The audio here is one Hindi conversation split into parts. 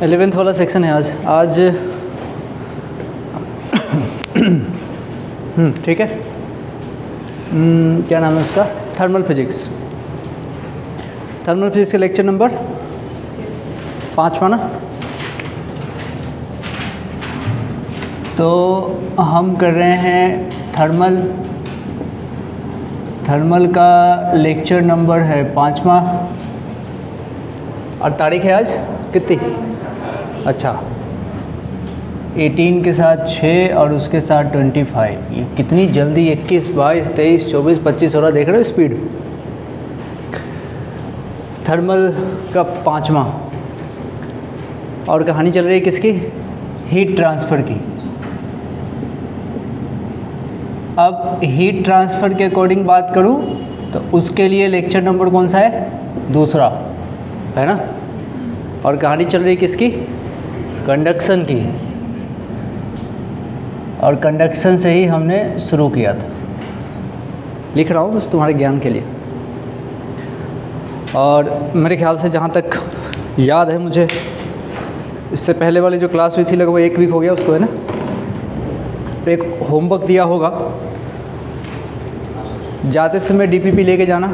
11th वाला सेक्शन है आज ठीक है। क्या नाम है उसका? थर्मल फिजिक्स का लेक्चर नंबर 5 ना। तो हम कर रहे हैं थर्मल का लेक्चर नंबर है 5वां और तारीख है आज कितनी? अच्छा 18 के साथ 6 और उसके साथ 25। ये कितनी जल्दी 21, 22, 23, 24, 25 हो रहा, देख रहे हो स्पीड। थर्मल का 5वां और कहानी चल रही है किसकी? हीट ट्रांसफ़र की। अब हीट ट्रांसफ़र के अकॉर्डिंग बात करूं तो उसके लिए लेक्चर नंबर कौन सा है? 2 है ना। और कहानी चल रही है किसकी? कंडक्शन की। और कंडक्शन से ही हमने शुरू किया था। लिख रहा हूँ बस तुम्हारे ज्ञान के लिए। और मेरे ख्याल से जहाँ तक याद है मुझे, इससे पहले वाली जो क्लास हुई थी लगभग 1 वीक हो गया उसको, है ना। तो एक होमवर्क दिया होगा, जाते समय डीपीपी लेके जाना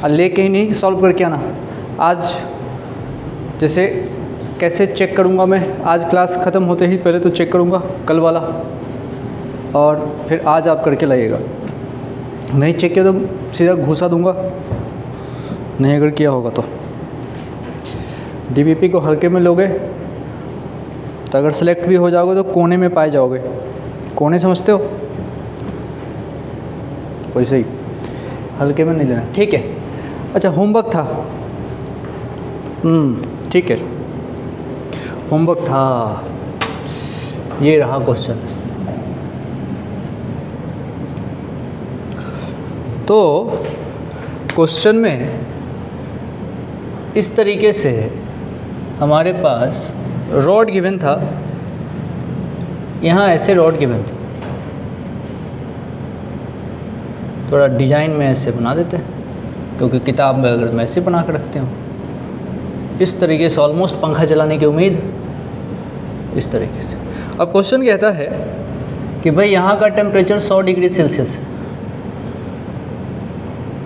और लेके ही नहीं सॉल्व करके आना। आज जैसे कैसे चेक करूँगा मैं, आज क्लास ख़त्म होते ही पहले तो चेक करूँगा कल वाला, और फिर आज आप करके लाइएगा। नहीं चेक किया तो सीधा घुसा दूँगा, नहीं अगर किया होगा तो। डीपीपी को हल्के में लोगे तो अगर सेलेक्ट भी हो जाओगे तो कोने में पाए जाओगे। कोने समझते हो? वैसे ही हल्के में नहीं लेना, ठीक है। अच्छा होमवर्क था, ठीक है होमवर्क था। ये रहा क्वेश्चन। तो क्वेश्चन में इस तरीके से हमारे पास रॉड गिवन था, यहाँ ऐसे रॉड गिवन था। थोड़ा डिज़ाइन में ऐसे बना देते हैं क्योंकि किताब में अगर मैं ऐसे बना कर रखते हूँ इस तरीके से, ऑलमोस्ट पंखा चलाने की उम्मीद इस तरीके से। अब क्वेश्चन कहता है कि भाई यहाँ का टेम्परेचर 100 डिग्री सेल्सियस है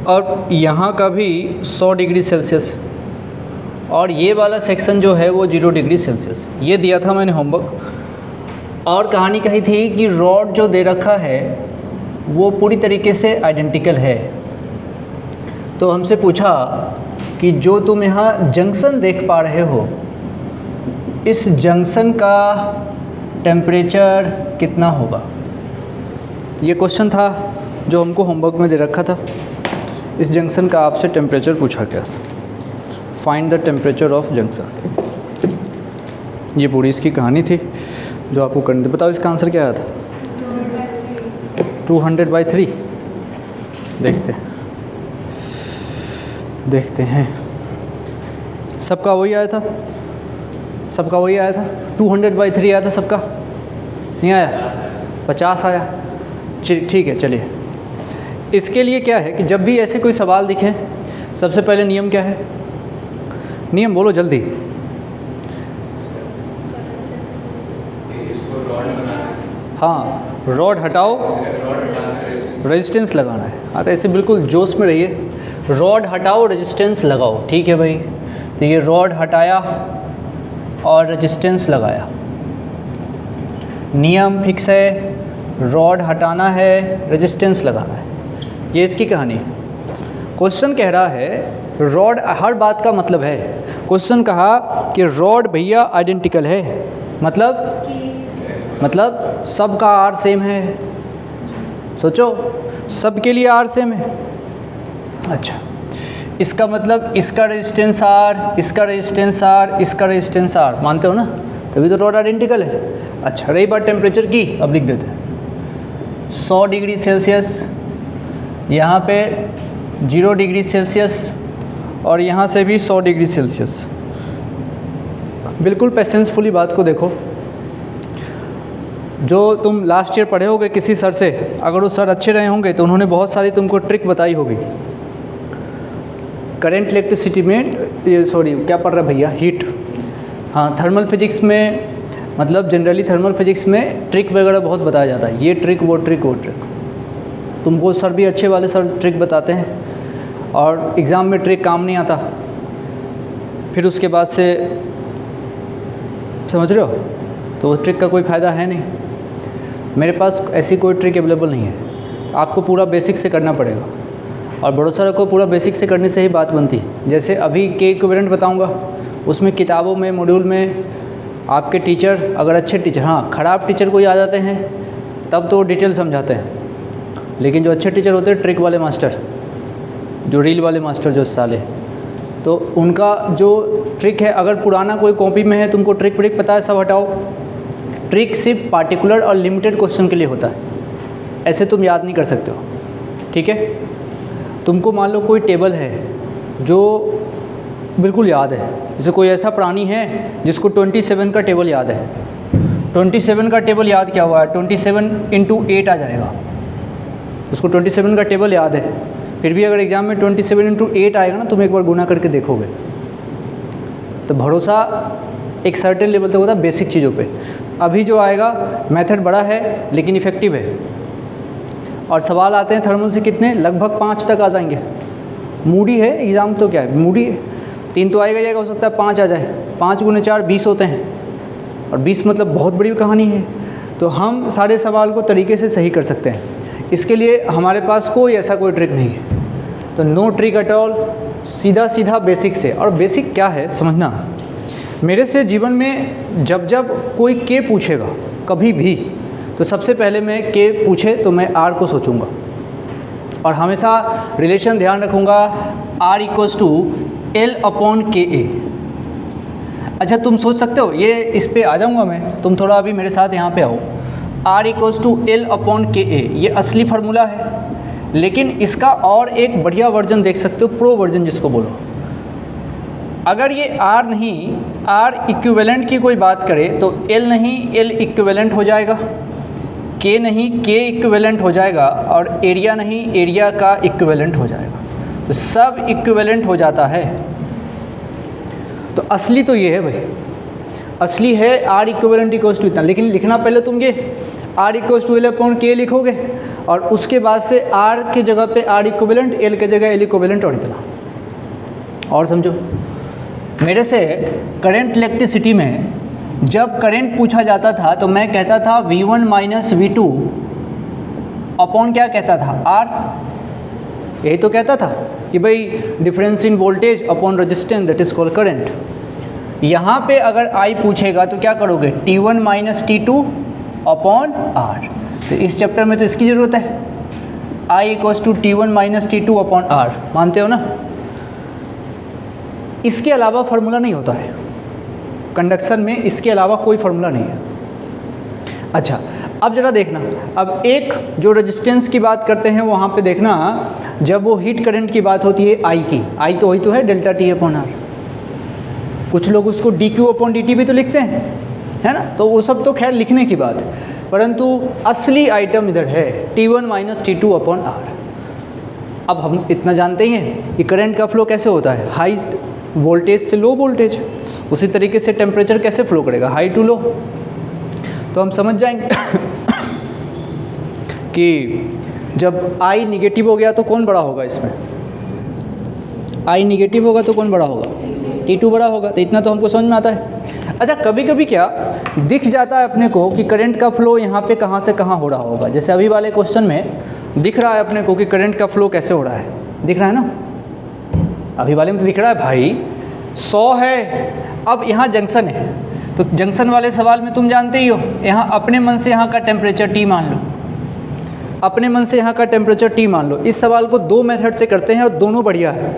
और यहाँ का भी 100 डिग्री सेल्सियस है और ये वाला सेक्शन जो है वो 0 डिग्री सेल्सियस। ये दिया था मैंने होमवर्क। और कहानी कही थी कि रॉड जो दे रखा है वो पूरी तरीके से आइडेंटिकल है। तो हमसे पूछा कि जो तुम यहाँ जंक्शन देख पा रहे हो, इस जंक्शन का टेम्परेचर कितना होगा? ये क्वेश्चन था जो हमको होमवर्क में दे रखा था। इस जंक्शन का आपसे टेम्परेचर पूछा गया था। Find the temperature of junction. ये पूरी इसकी कहानी थी जो आपको करनी थी। बताओ इसका आंसर क्या आया था? 200/3। देखते हैं। सबका वही आया था, 200/3 आया था सबका। नहीं आया? 50 आया। ठीक है चलिए। इसके लिए क्या है कि जब भी ऐसे कोई सवाल दिखे, सबसे पहले नियम क्या है? नियम बोलो जल्दी। हाँ, रॉड हटाओ, रेजिस्टेंस लगाना है। हाँ तो ऐसे बिल्कुल जोश में रहिए। रॉड हटाओ, रेजिस्टेंस लगाओ। ठीक है भाई, तो ये रॉड हटाया और रेजिस्टेंस लगाया। नियम फिक्स है, रॉड हटाना है, रेजिस्टेंस लगाना है। ये इसकी कहानी है। क्वेश्चन कह रहा है रॉड, हर बात का मतलब है। क्वेश्चन कहा कि रॉड भैया आइडेंटिकल है, मतलब सबका आर सेम है। सोचो, सबके लिए आर सेम है। अच्छा, इसका मतलब इसका रेजिस्टेंस आर, इसका रेजिस्टेंस आर, इसका रेजिस्टेंस आर, मानते हो ना? तभी तो रॉड आइडेंटिकल है। अच्छा, रही बात टेम्परेचर की, अब लिख देते हैं 100 डिग्री सेल्सियस, यहाँ पे 0 डिग्री सेल्सियस और यहाँ से भी 100 डिग्री सेल्सियस। बिल्कुल पेशेंसफुली बात को देखो। जो तुम लास्ट ईयर पढ़े होगे किसी सर से, अगर वो सर अच्छे रहे होंगे तो उन्होंने बहुत सारी तुमको ट्रिक बताई होगी। करंट इलेक्ट्रिसिटी में, ये सॉरी क्या पढ़ रहा है भैया, हीट। हाँ, थर्मल फिजिक्स में मतलब जनरली थर्मल फिजिक्स में ट्रिक वगैरह बहुत बताया जाता है, ये ट्रिक वो ट्रिक वो ट्रिक। तुमको सर भी अच्छे वाले सर ट्रिक बताते हैं और एग्ज़ाम में ट्रिक काम नहीं आता, फिर उसके बाद से समझ रहे हो, तो उस ट्रिक का कोई फ़ायदा है नहीं। मेरे पास ऐसी कोई ट्रिक अवेलेबल नहीं है, आपको पूरा बेसिक से करना पड़ेगा और भरोसा रखो पूरा बेसिक से करने से ही बात बनती है। जैसे अभी के इक्विवेलेंट बताऊंगा, उसमें किताबों में मॉड्यूल में आपके टीचर अगर अच्छे टीचर, हाँ ख़राब टीचर कोई आ जाते हैं तब तो डिटेल समझाते हैं, लेकिन जो अच्छे टीचर होते हैं ट्रिक वाले मास्टर, जो रील वाले मास्टर जो साले, तो उनका जो ट्रिक है, अगर पुराना कोई कॉपी में है तुमको ट्रिक व्रिक पता है सब हटाओ, ट्रिक सिर्फ पार्टिकुलर और लिमिटेड क्वेश्चन के लिए होता है, ऐसे तुम याद नहीं कर सकते हो। ठीक है, तुमको मान लो कोई टेबल है जो बिल्कुल याद है, जैसे कोई ऐसा प्राणी है जिसको 27 का टेबल याद है, 27 का टेबल याद क्या हुआ है, 27 × 8 आ जाएगा, उसको 27 का टेबल याद है, फिर भी अगर एग्ज़ाम में 27 × 8 आएगा ना, तुम एक बार गुना करके देखोगे। तो भरोसा एक सर्टेन लेवल तक होता है बेसिक चीज़ों पे। अभी जो आएगा मेथड बड़ा है लेकिन इफ़ेक्टिव है, और सवाल आते हैं थर्मल से कितने, लगभग 5 तक आ जाएंगे। मूडी है एग्ज़ाम, तो क्या है मूडी है, 3 तो आएगा जाएगा, हो सकता है 5 आ जाए, 5 × 4 20 होते हैं, और 20 मतलब बहुत बड़ी कहानी है। तो हम सारे सवाल को तरीके से सही कर सकते हैं, इसके लिए हमारे पास कोई ऐसा कोई ट्रिक नहीं है। तो नो ट्रिक एट ऑल, सीधा सीधा बेसिक से। और बेसिक क्या है समझना, मेरे से जीवन में जब जब कोई के पूछेगा कभी भी, तो सबसे पहले मैं के पूछे तो मैं आर को सोचूंगा, और हमेशा रिलेशन ध्यान रखूंगा R = L/KA। अच्छा तुम सोच सकते हो, ये इस पे आ जाऊंगा मैं, तुम थोड़ा अभी मेरे साथ यहाँ पे आओ। R = L/KA ये असली फार्मूला है, लेकिन इसका और एक बढ़िया वर्जन देख सकते हो, प्रो वर्जन जिसको बोलो। अगर ये R नहीं, R इक्विवेलेंट की कोई बात करे तो L नहीं, L इक्विवेलेंट हो जाएगा, K नहीं, K इक्विवेलेंट हो जाएगा, और एरिया नहीं, एरिया का इक्विवेलेंट हो जाएगा। तो सब इक्विवेलेंट हो जाता है। तो असली तो ये है भाई, असली है R = इतना, लेकिन लिखना पहले तुम ये R = L/K लिखोगे, और उसके बाद से R की जगह पे R इक्विवेलेंट, L की जगह L इक्विवेलेंट, और इतना। और समझो, मेरे से करंट इलेक्ट्रिसिटी में जब करंट पूछा जाता था तो मैं कहता था V1 - V2 अपॉन क्या कहता था, R। यही तो कहता था कि भाई difference in voltage upon resistance, that is called current. यहाँ पे अगर I पूछेगा तो क्या करोगे, T1 - T2 अपॉन R। तो इस चैप्टर में तो इसकी ज़रूरत है, I = T1 - T2 upon R, मानते हो ना। इसके अलावा फार्मूला नहीं होता है कंडक्शन में, इसके अलावा कोई फार्मूला नहीं है। अच्छा अब ज़रा देखना, अब एक जो रेजिस्टेंस की बात करते हैं वहाँ पे देखना, जब वो हीट करंट की बात होती है I की, I तो वही तो है ΔT/R। कुछ लोग उसको dQ/dt भी तो लिखते हैं, है ना, तो वो सब तो खैर लिखने की बात है, परंतु असली आइटम इधर है T1 - T2 अपॉन R। अब हम इतना जानते ही हैं कि करंट का फ्लो कैसे होता है, हाई वोल्टेज से लो वोल्टेज, उसी तरीके से टेम्परेचर कैसे फ्लो करेगा, हाई टू लो। तो हम समझ जाएंगे कि जब I निगेटिव हो गया तो कौन बड़ा होगा, इसमें I निगेटिव होगा तो कौन बड़ा होगा, T2 बड़ा होगा। तो इतना तो हमको समझ में आता है। अच्छा कभी कभी क्या दिख जाता है अपने को कि करंट का फ्लो यहाँ पे कहाँ से कहाँ हो रहा होगा, जैसे अभी वाले क्वेश्चन में दिख रहा है अपने को कि करंट का फ्लो कैसे हो रहा है, दिख रहा है ना, अभी वाले में तो दिख रहा है भाई 100 है। अब यहाँ जंक्शन है, तो जंक्शन वाले सवाल में तुम जानते ही हो, यहाँ अपने मन से यहाँ का टेम्परेचर T मान लो, अपने मन से यहाँ का टेम्परेचर T मान लो। इस सवाल को 2 मेथड से करते हैं और दोनों बढ़िया है।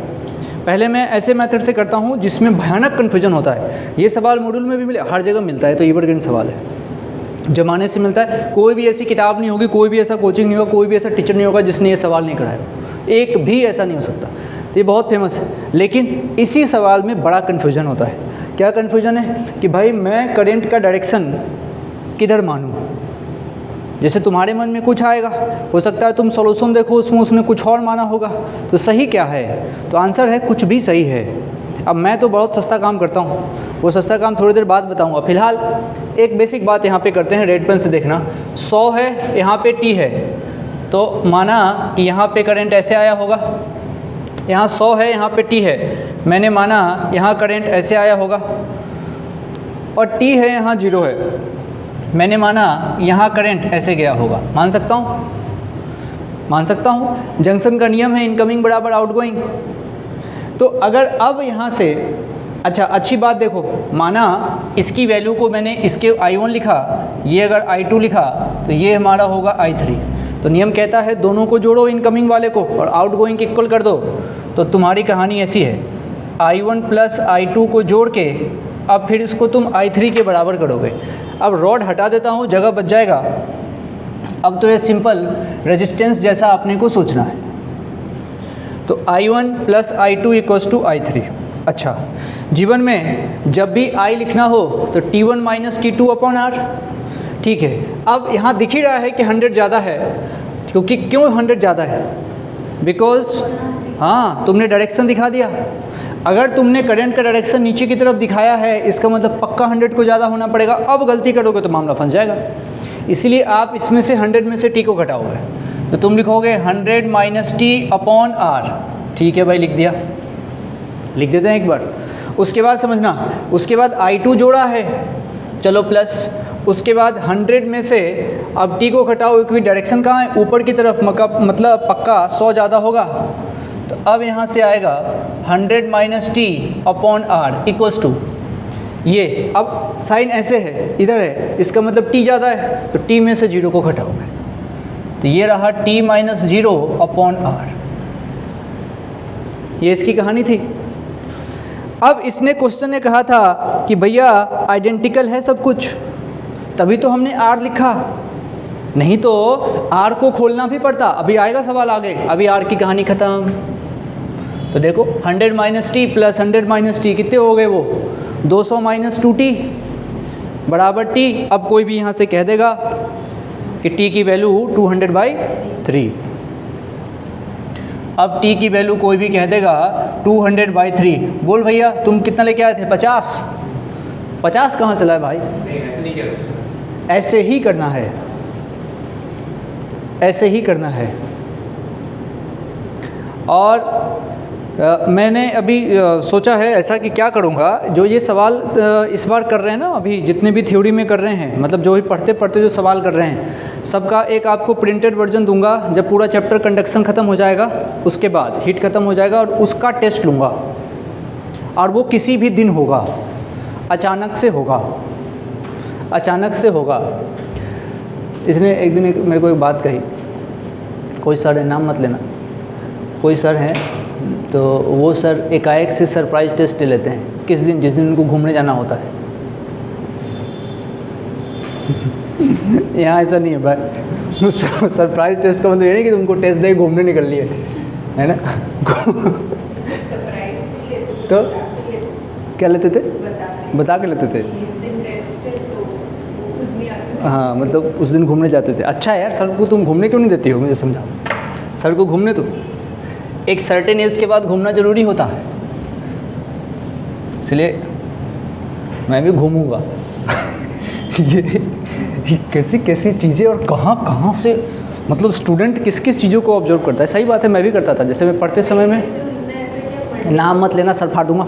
पहले मैं ऐसे मेथड से करता हूँ जिसमें भयानक कन्फ्यूजन होता है, ये सवाल मॉड्यूल में भी मिले, हर जगह मिलता है, तो एवरग्रीन सवाल है, जमाने से मिलता है। कोई भी ऐसी किताब नहीं होगी, कोई भी ऐसा कोचिंग नहीं होगा, कोई भी ऐसा टीचर नहीं होगा जिसने ये सवाल नहीं कराया, एक भी ऐसा नहीं हो सकता। ये बहुत फेमस है, लेकिन इसी सवाल में बड़ा कन्फ्यूजन होता है। क्या कन्फ्यूजन है कि भाई मैं करंट का डायरेक्शन किधर मानूं। जैसे तुम्हारे मन में कुछ आएगा, हो सकता है तुम सॉल्यूशन देखो उसमें उसने कुछ और माना होगा, तो सही क्या है, तो आंसर है कुछ भी सही है। अब मैं तो बहुत सस्ता काम करता हूँ, वो सस्ता काम थोड़ी देर बाद बताऊंगा। फिलहाल एक बेसिक बात यहाँ पे करते हैं, रेड पेन से देखना। 100 है, यहाँ पे T है, तो माना कि यहाँ पे करंट ऐसे आया होगा, यहाँ 100 है, यहाँ पे T है, मैंने माना यहाँ करंट ऐसे आया होगा, और T है, यहाँ 0 है, मैंने माना यहाँ करंट ऐसे गया होगा। मान सकता हूँ? मान सकता हूँ। जंक्शन का नियम है इनकमिंग बराबर आउटगोइंग। तो अगर अब यहाँ से, अच्छा अच्छी बात देखो, माना इसकी वैल्यू को मैंने इसके I1 लिखा, ये अगर I2 लिखा, तो ये हमारा होगा I3। तो नियम कहता है दोनों को जोड़ो, इनकमिंग वाले को और आउटगोइंग के इक्वल कर दो। तो तुम्हारी कहानी ऐसी है, I1 प्लस I2 को जोड़ के अब फिर इसको तुम I3 के बराबर करोगे। अब रॉड हटा देता हूँ, जगह बच जाएगा। अब तो ये सिंपल रेजिस्टेंस जैसा अपने को सोचना है। तो I1 plus I2 equals to I3। अच्छा, जीवन में जब भी I लिखना हो तो T1 minus T2 upon R। ठीक है, अब यहाँ दिख ही रहा है कि 100 ज़्यादा है, क्योंकि क्यों 100 ज़्यादा है? बिकॉज हाँ, तुमने डायरेक्शन दिखा दिया। अगर तुमने करंट का डायरेक्शन नीचे की तरफ दिखाया है, इसका मतलब पक्का 100 को ज़्यादा होना पड़ेगा। अब गलती करोगे तो मामला फंस जाएगा। इसीलिए आप इसमें से 100 में से T को घटाओगे, तो तुम लिखोगे 100 माइनस T अपॉन R। ठीक है भाई, लिख दिया, लिख देते हैं एक बार। उसके बाद समझना, उसके बाद I2 जोड़ा है, चलो प्लस, उसके बाद 100 में से अब T को घटाओ, क्योंकि डायरेक्शन कहाँ है? ऊपर की तरफ, मतलब पक्का 100 ज़्यादा होगा। तो अब यहाँ से आएगा 100 minus T upon R equals to ये। अब साइन ऐसे है, इधर है, इसका मतलब T ज़्यादा है, तो T में से 0 को घटाओगे, तो ये रहा T माइनस 0 अपॉन R। ये इसकी कहानी थी। अब इसने क्वेश्चन ने कहा था कि भैया आइडेंटिकल है सब कुछ, तभी तो हमने R लिखा, नहीं तो R को खोलना भी पड़ता। अभी आएगा सवाल आगे, अभी R की कहानी ख़त्म। तो देखो 100 minus T plus 100 minus T कितने हो गए? वो 200 माइनस 2T बराबर T। अब कोई भी यहाँ से कह देगा कि T की वैल्यू 200/3। अब T की वैल्यू कोई भी कह देगा 200/3। बोल भैया तुम कितना लेके आए थे? 50। 50 कहाँ से लाए भाई? ऐसे नहीं किया, ऐसे ही करना है, ऐसे ही करना है। और मैंने अभी सोचा है ऐसा कि क्या करूँगा, जो ये सवाल इस बार कर रहे हैं ना, अभी जितने भी थ्योरी में कर रहे हैं, मतलब जो भी पढ़ते पढ़ते जो सवाल कर रहे हैं, सबका एक आपको प्रिंटेड वर्जन दूंगा। जब पूरा चैप्टर कंडक्शन ख़त्म हो जाएगा, उसके बाद हीट ख़त्म हो जाएगा, और उसका टेस्ट लूँगा। और वो किसी भी दिन होगा, अचानक से होगा, अचानक से होगा। इसने एक दिन मेरे को एक बात कही, कोई सर है, नाम मत लेना, कोई सर हैं, तो वो सर एकाएक से सरप्राइज़ टेस्ट ले लेते हैं। किस दिन? जिस दिन उनको घूमने जाना होता है। यहाँ ऐसा नहीं है भाई, सरप्राइज टेस्ट का मतलब ये नहीं कि तुमको टेस्ट दे घूमने निकल लिए, है ना? तो क्या लेते थे? बता के लेते थे। हाँ, मतलब उस दिन घूमने जाते थे। अच्छा यार, सर को तुम घूमने क्यों नहीं देती हो? मुझे समझाओ। सर को घूमने तो एक सर्टेन एज के बाद घूमना ज़रूरी होता है, इसलिए मैं भी घूमूंगा। ये कैसी कैसी चीज़ें और कहाँ कहाँ से, मतलब स्टूडेंट किस किस चीज़ों को ऑब्जर्व करता है। सही बात है, मैं भी करता था। जैसे मैं पढ़ते समय में, नाम मत लेना, सर फाड़ दूँगा।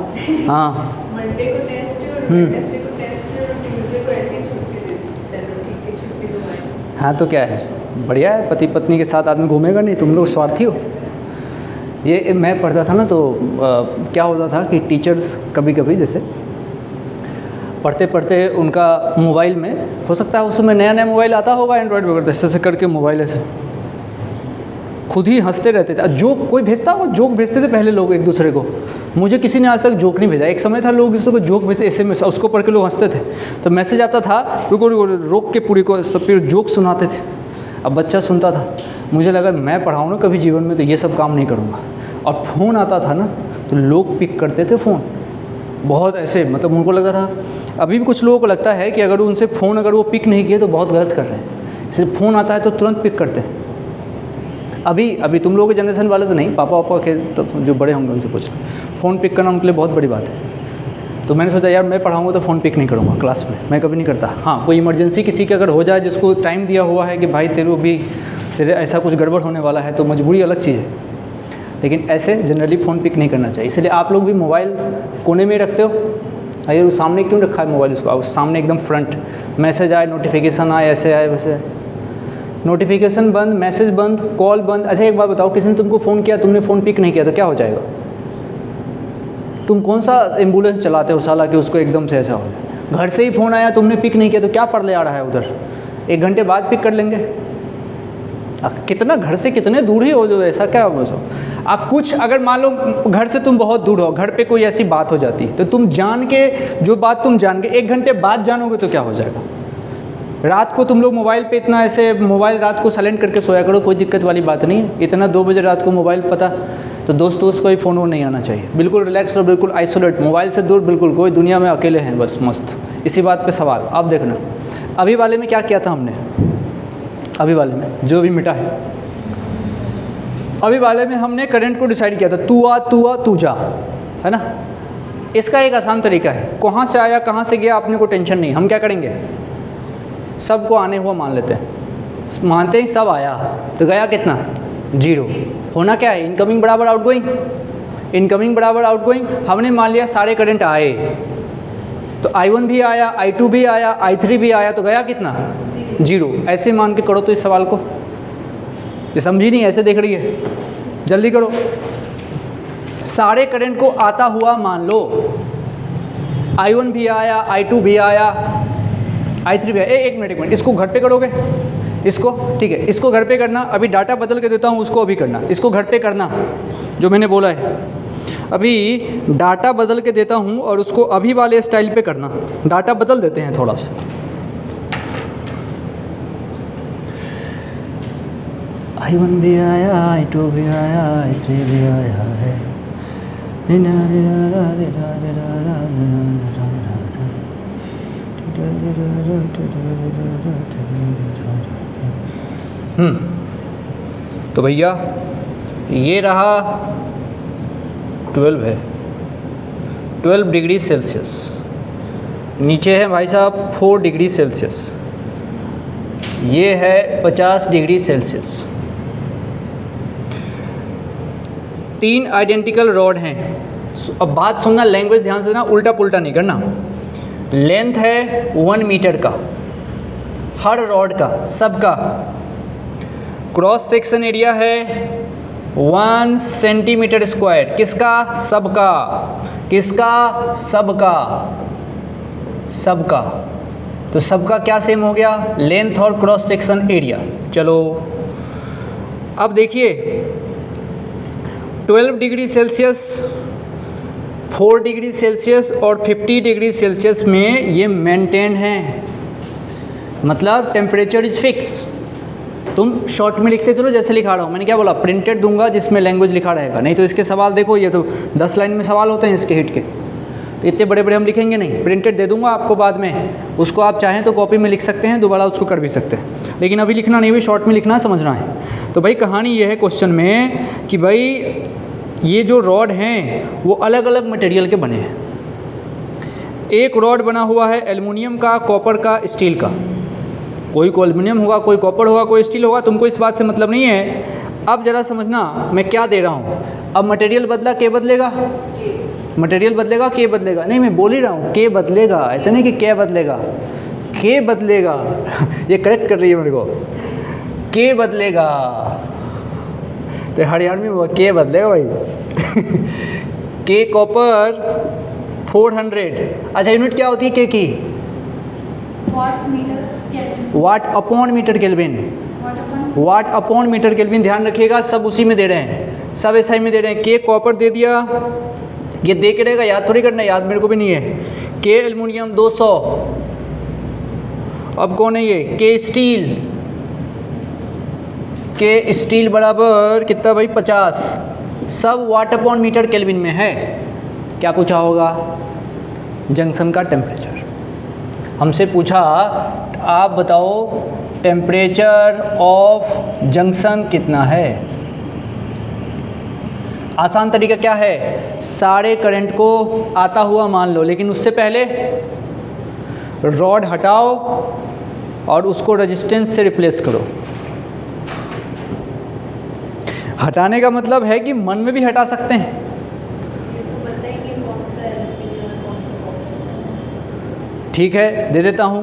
हाँ, मंडे को टेस्ट और वेडनेसडे को टेस्ट और ट्यूसडे को ऐसे ही छुट्टी दे दी। चलो ठीक है, छुट्टी तो भाई। हाँ, तो क्या है, बढ़िया है। पति पत्नी के साथ आदमी घूमेगा नहीं, तुम लोग स्वार्थी हो। ये मैं पढ़ता था ना, तो क्या होता था कि टीचर्स कभी कभी जैसे पढ़ते पढ़ते उनका मोबाइल में, हो सकता है उस समय नया नया मोबाइल आता होगा एंड्रॉयड वगैरह, ऐसे करके मोबाइल ऐसे खुद ही हंसते रहते थे। जोक कोई भेजता हो, जोक भेजते थे पहले लोग एक दूसरे को। मुझे किसी ने आज तक जोक नहीं भेजा। एक समय था लोग दूसरे को जोक भेजते, SMS, उसको पढ़ के लोग हंसते थे। तो मैसेज आता था, रुको रुको, रोक के पूरी को सब फिर जोक सुनाते थे। अब बच्चा सुनता था। मुझे लगा मैं पढ़ाऊँ ना कभी जीवन में तो ये सब काम नहीं करूँगा। और फ़ोन आता था ना, तो लोग पिक करते थे फ़ोन बहुत ऐसे, मतलब उनको लगता था, अभी भी कुछ लोगों को लगता है कि अगर उनसे फ़ोन अगर वो पिक नहीं किए तो बहुत गलत कर रहे हैं, इसलिए फ़ोन आता है तो तुरंत पिक करते हैं। अभी तुम लोगों के जनरेशन वाले तो नहीं, पापा वापा के तो जो बड़े होंगे उनसे पूछना। फ़ोन पिक करना उनके लिए बहुत बड़ी बात है। तो मैंने सोचा यार मैं पढ़ाऊँगा तो फ़ोन पिक नहीं करूँगा क्लास में, मैं कभी नहीं करता। हाँ, कोई इमरजेंसी किसी की अगर हो जाए, जिसको टाइम दिया हुआ है कि भाई तेरे ऐसा कुछ गड़बड़ होने वाला है, तो मजबूरी अलग चीज़ है, लेकिन ऐसे जनरली फ़ोन पिक नहीं करना चाहिए। इसलिए आप लोग भी मोबाइल कोने में रखते हो। अरे वो सामने क्यों रखा है मोबाइल, उसको सामने एकदम फ्रंट, मैसेज आए, नोटिफिकेशन आए, ऐसे आए वैसे आए, नोटिफिकेशन बंद, मैसेज बंद, कॉल बंद। अच्छा एक बात बताओ, किसी ने तुमको फ़ोन किया, तुमने फ़ोन पिक नहीं किया तो क्या हो जाएगा? तुम कौन सा एम्बुलेंस चलाते हो साला कि उसको एकदम से ऐसा हो जाए? घर से ही फ़ोन आया, तुमने पिक नहीं किया तो क्या पढ़ ले आ रहा है उधर? 1 घंटे बाद पिक कर लेंगे। कितना घर से कितने दूर ही हो जो, ऐसा क्या बोलो। कुछ अगर मान लो घर से तुम बहुत दूर हो, घर पे कोई ऐसी बात हो जाती है, तो तुम जान के, जो बात तुम जान के 1 घंटे बाद जानोगे तो क्या हो जाएगा? रात को तुम लोग मोबाइल पे इतना ऐसे, मोबाइल रात को साइलेंट करके सोया करो, कोई दिक्कत वाली बात नहीं है। इतना 2 बजे रात को मोबाइल, पता तो दोस्त को ही फ़ोन वो नहीं आना चाहिए। बिल्कुल रिलैक्स रहो, बिल्कुल आइसोलेट, मोबाइल से दूर, बिल्कुल कोई दुनिया में अकेले हैं बस, मस्त। इसी बात पे सवाल आप देखना, अभी वाले में क्या किया था हमने, अभी वाले में जो भी मिटा है, अभी वाले में हमने करंट को डिसाइड किया था, तू आ तू जा, है ना। इसका एक आसान तरीका है, कहाँ से आया कहाँ से गया अपने को टेंशन नहीं। हम क्या करेंगे, सबको आने हुआ मान लेते हैं, मानते ही सब आया, तो गया कितना, 0। होना क्या है, इनकमिंग बराबर आउटगोइंग, इनकमिंग बराबर आउटगोइंग। हमने मान लिया सारे करंट आए, तो I1 भी आया, I2 भी आया, I3 भी आया, तो गया कितना, 0। ऐसे मान के करो तो इस सवाल को, ये समझी नहीं, ऐसे देख रही है, जल्दी करो। सारे करंट को आता हुआ मान लो, I1 भी आया, I2 भी आया, I3 भी आया। एक मिनट, इसको घर पे करोगे, इसको, ठीक है, इसको घर पे करना। अभी डाटा बदल के देता हूँ, उसको अभी करना, इसको घर पे करना जो मैंने बोला है। अभी डाटा बदल के देता हूँ और उसको अभी वाले स्टाइल पे करना। डाटा बदल देते हैं थोड़ा सा, I1 भी आया, I2 भी आया, I3 भी आया है। तो भैया ये रहा 12 है, 12 डिग्री सेल्सियस। नीचे है भाई साहब 4 डिग्री सेल्सियस, ये है 50 डिग्री सेल्सियस। 3 आइडेंटिकल रॉड हैं। अब बात सुनना, लैंग्वेज ध्यान से देना, उल्टा पुल्टा नहीं करना। लेंथ है 1 मीटर का हर रॉड का, सबका। क्रॉस सेक्शन एरिया है 1 सेंटीमीटर स्क्वायर, किसका, सबका, किसका, सबका, सबका। तो सबका क्या सेम हो गया, लेंथ और क्रॉस सेक्शन एरिया। चलो अब देखिए 12 डिग्री सेल्सियस, 4 डिग्री सेल्सियस और 50 डिग्री सेल्सियस में ये मेंटेन है, मतलब टेम्परेचर इज फिक्स। तुम शॉर्ट में लिखते चलो जैसे लिखा रहा हूँ, मैंने क्या बोला, प्रिंटेड दूंगा जिसमें लैंग्वेज लिखा रहेगा, नहीं तो इसके सवाल देखो, ये तो 10 लाइन में सवाल होते हैं इसके हिट के, तो इतने बड़े बड़े हम लिखेंगे नहीं। प्रिंटेड दे दूंगा आपको बाद में, उसको आप चाहें तो कॉपी में लिख सकते हैं, दोबारा उसको कर भी सकते हैं, लेकिन अभी लिखना नहीं, भी शॉर्ट में लिखना, समझना है। तो भाई कहानी ये है क्वेश्चन में कि भाई ये जो रॉड हैं वो अलग अलग मटेरियल के बने हैं। एक रॉड बना हुआ है एल्युमिनियम का, कॉपर का, स्टील का। कोई को एल्युमिनियम होगा, कोई कॉपर होगा, कोई स्टील होगा, तुमको इस बात से मतलब नहीं है। अब ज़रा समझना मैं क्या दे रहा हूँ। अब मटेरियल बदला, के बदलेगा, मटेरियल बदलेगा, के बदलेगा, नहीं मैं बोल ही रहा हूँ के बदलेगा, ऐसा नहीं कि क्या बदलेगा, के बदलेगा ये करेक्ट कर रही है मेरे को, के बदलेगा, तो हरियाणवी में के बदलेगा भाई के कॉपर 400। अच्छा यूनिट क्या होती है के की, वाट अपॉन मीटर केल्विन, वाट अपॉन मीटर केल्विन। ध्यान रखिएगा सब उसी में दे रहे हैं, सब एसआई में दे रहे हैं। के कॉपर दे दिया, ये दे के रहेगा, याद थोड़ी करना, याद मेरे को भी नहीं है। के एल्युमिनियम 200, अब कौन है ये, के स्टील, के स्टील बराबर कितना भाई 50, सब वाट अपॉन मीटर केल्विन में है। क्या पूछा होगा, जंक्शन का टेम्परेचर हमसे पूछा, आप बताओ टेम्परेचर ऑफ जंक्शन कितना है। आसान तरीका क्या है, सारे करंट को आता हुआ मान लो, लेकिन उससे पहले रॉड हटाओ और उसको रेजिस्टेंस से रिप्लेस करो। हटाने का मतलब है कि मन में भी हटा सकते हैं। ये तो बताइए कौन सा एल्यूमिनियम है, कौन सा कॉपर। ठीक है, दे देता हूँ।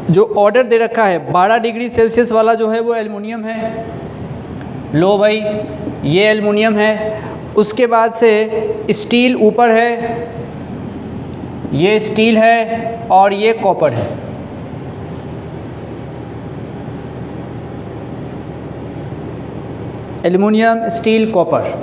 जो ऑर्डर दे रखा है 12 डिग्री सेल्सियस वाला जो है वो एल्युमिनियम है। लो भाई, ये एल्युमिनियम है। उसके बाद से स्टील ऊपर है, ये स्टील है और ये कॉपर है। Aluminium, steel, copper.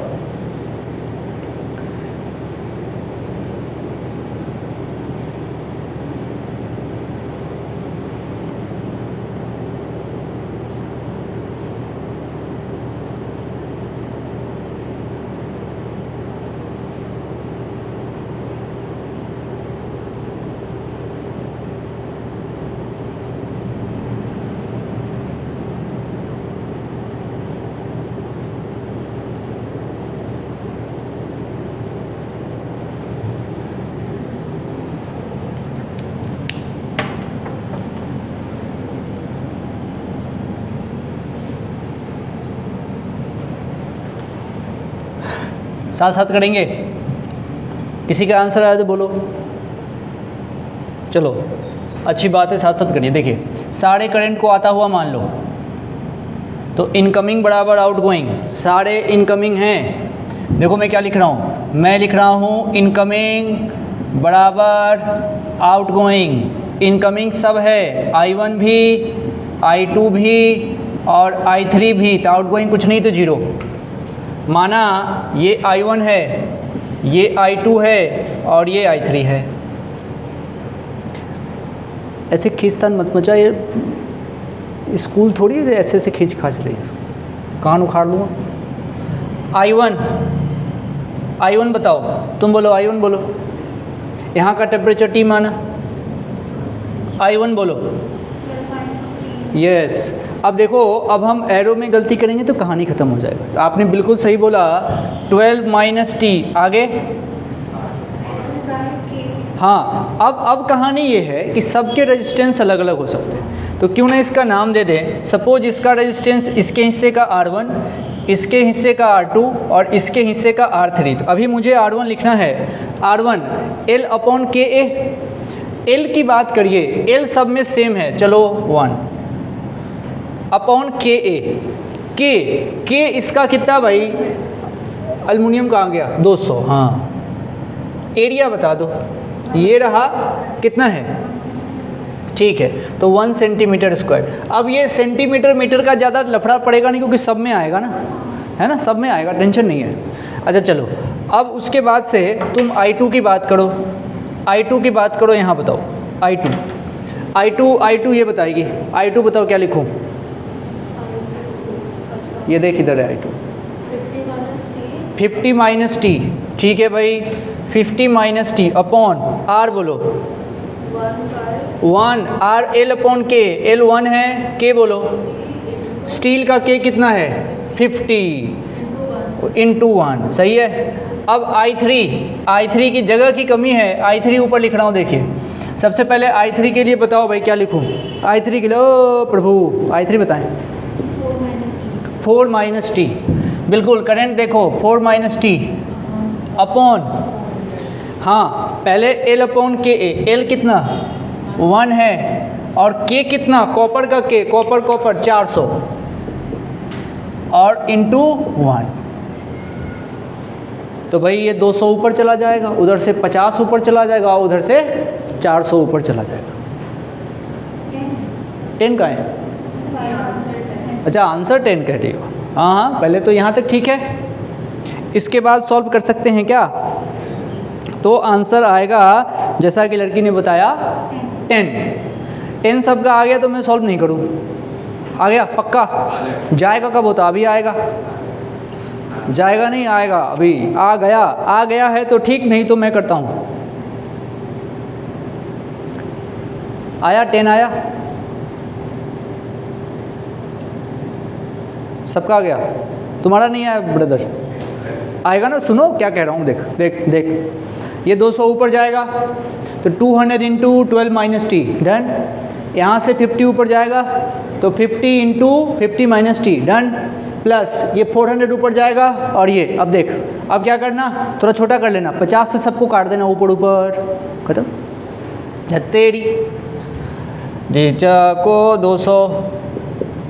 साथ साथ करेंगे। किसी का आंसर आया तो बोलो। चलो, अच्छी बात है, साथ साथ करिए। देखिए, सारे करंट को आता हुआ मान लो, तो इनकमिंग बराबर आउटगोइंग, सारे इनकमिंग हैं। देखो मैं क्या लिख रहा हूँ, मैं लिख रहा हूँ इनकमिंग बराबर आउटगोइंग। इनकमिंग सब है, I1 भी, I2 भी और I3 भी, तो आउटगोइंग कुछ नहीं तो जीरो। माना ये I1 है, ये I2 है और ये I3 है। ऐसे खींचतान मत मचा, ये स्कूल थोड़ी है ऐसे ऐसे खींच खाच रही है, कान उखाड़ लूँगा। I1 बताओ, तुम बोलो I1 बोलो। यहाँ का टेम्परेचर T माना, I1 बोलो। यस। अब देखो, अब हम एरो में गलती करेंगे तो कहानी ख़त्म हो जाएगा। तो आपने बिल्कुल सही बोला, 12 - T। आगे हाँ, अब कहानी ये है कि सबके रेजिस्टेंस अलग अलग हो सकते हैं, तो क्यों ना इसका नाम दे दें। सपोज इसका रेजिस्टेंस इसके हिस्से का R1, इसके हिस्से का R2 और इसके हिस्से का R3। तो अभी मुझे R1 लिखना है। R1 L/KA। L की बात करिए, L सब में सेम है, चलो 1 अपॉन KA। K इसका कितना भाई, एल्युमिनियम का आ गया 200। हाँ, एरिया बता दो, ये रहा कितना है, ठीक है, तो 1 सेंटीमीटर स्क्वायर। अब ये सेंटीमीटर मीटर का ज़्यादा लफड़ा पड़ेगा नहीं, क्योंकि सब में आएगा ना, है ना, सब में आएगा, टेंशन नहीं है। अच्छा चलो, अब उसके बाद से तुम I2 की बात करो, I2 की बात करो। यहाँ बताओ I2 ये बताएगी। I2 बताओ क्या लिखूँ, ये देख इधर है I2। 50 - T। ठीक है भाई, 50 - T अपॉन R बोलो 1 R L/K। L 1 है, K बोलो। स्टील का K कितना है, 50 × 1। सही है। अब I3 की जगह की कमी है, I3 ऊपर लिख रहा हूँ। देखिए, सबसे पहले I3 के लिए बताओ भाई क्या लिखूँ। I3 के लिए, ओ प्रभु, I3 बताएं। 4 - T। बिल्कुल करेंट। देखो 4 - T अपॉन, हाँ पहले L/KA। L कितना 1 है और K कितना, कॉपर का K, कॉपर 400 और इंटू 1। तो भाई ये 200 ऊपर चला जाएगा, उधर से 50 ऊपर चला जाएगा और उधर से 400 ऊपर चला जाएगा। 10 का है, अच्छा आंसर 10 कह रही हो। हाँ, पहले तो यहाँ तक ठीक है। इसके बाद सॉल्व कर सकते हैं क्या, तो आंसर आएगा जैसा कि लड़की ने बताया 10 सबका आ गया, तो मैं सॉल्व नहीं करूँ। आ गया पक्का, जाएगा कब होता, अभी आएगा, जाएगा नहीं आएगा, अभी आ गया है तो ठीक, नहीं तो मैं करता हूँ। आया 10 आया, सबका आ गया, तुम्हारा नहीं आया ब्रदर। आएगा ना, सुनो क्या कह रहा हूँ, देख देख देख, ये 200 ऊपर जाएगा तो 200 इंटू 12 माइनस टी, डन। यहाँ से 50 ऊपर जाएगा तो 50 into 50 minus T, done. Plus ये 400 ऊपर जाएगा, और ये अब देख, अब क्या करना, थोड़ा छोटा कर लेना, 50 से सबको काट देना ऊपर ऊपर, खत्म। तेरी जीजा को 200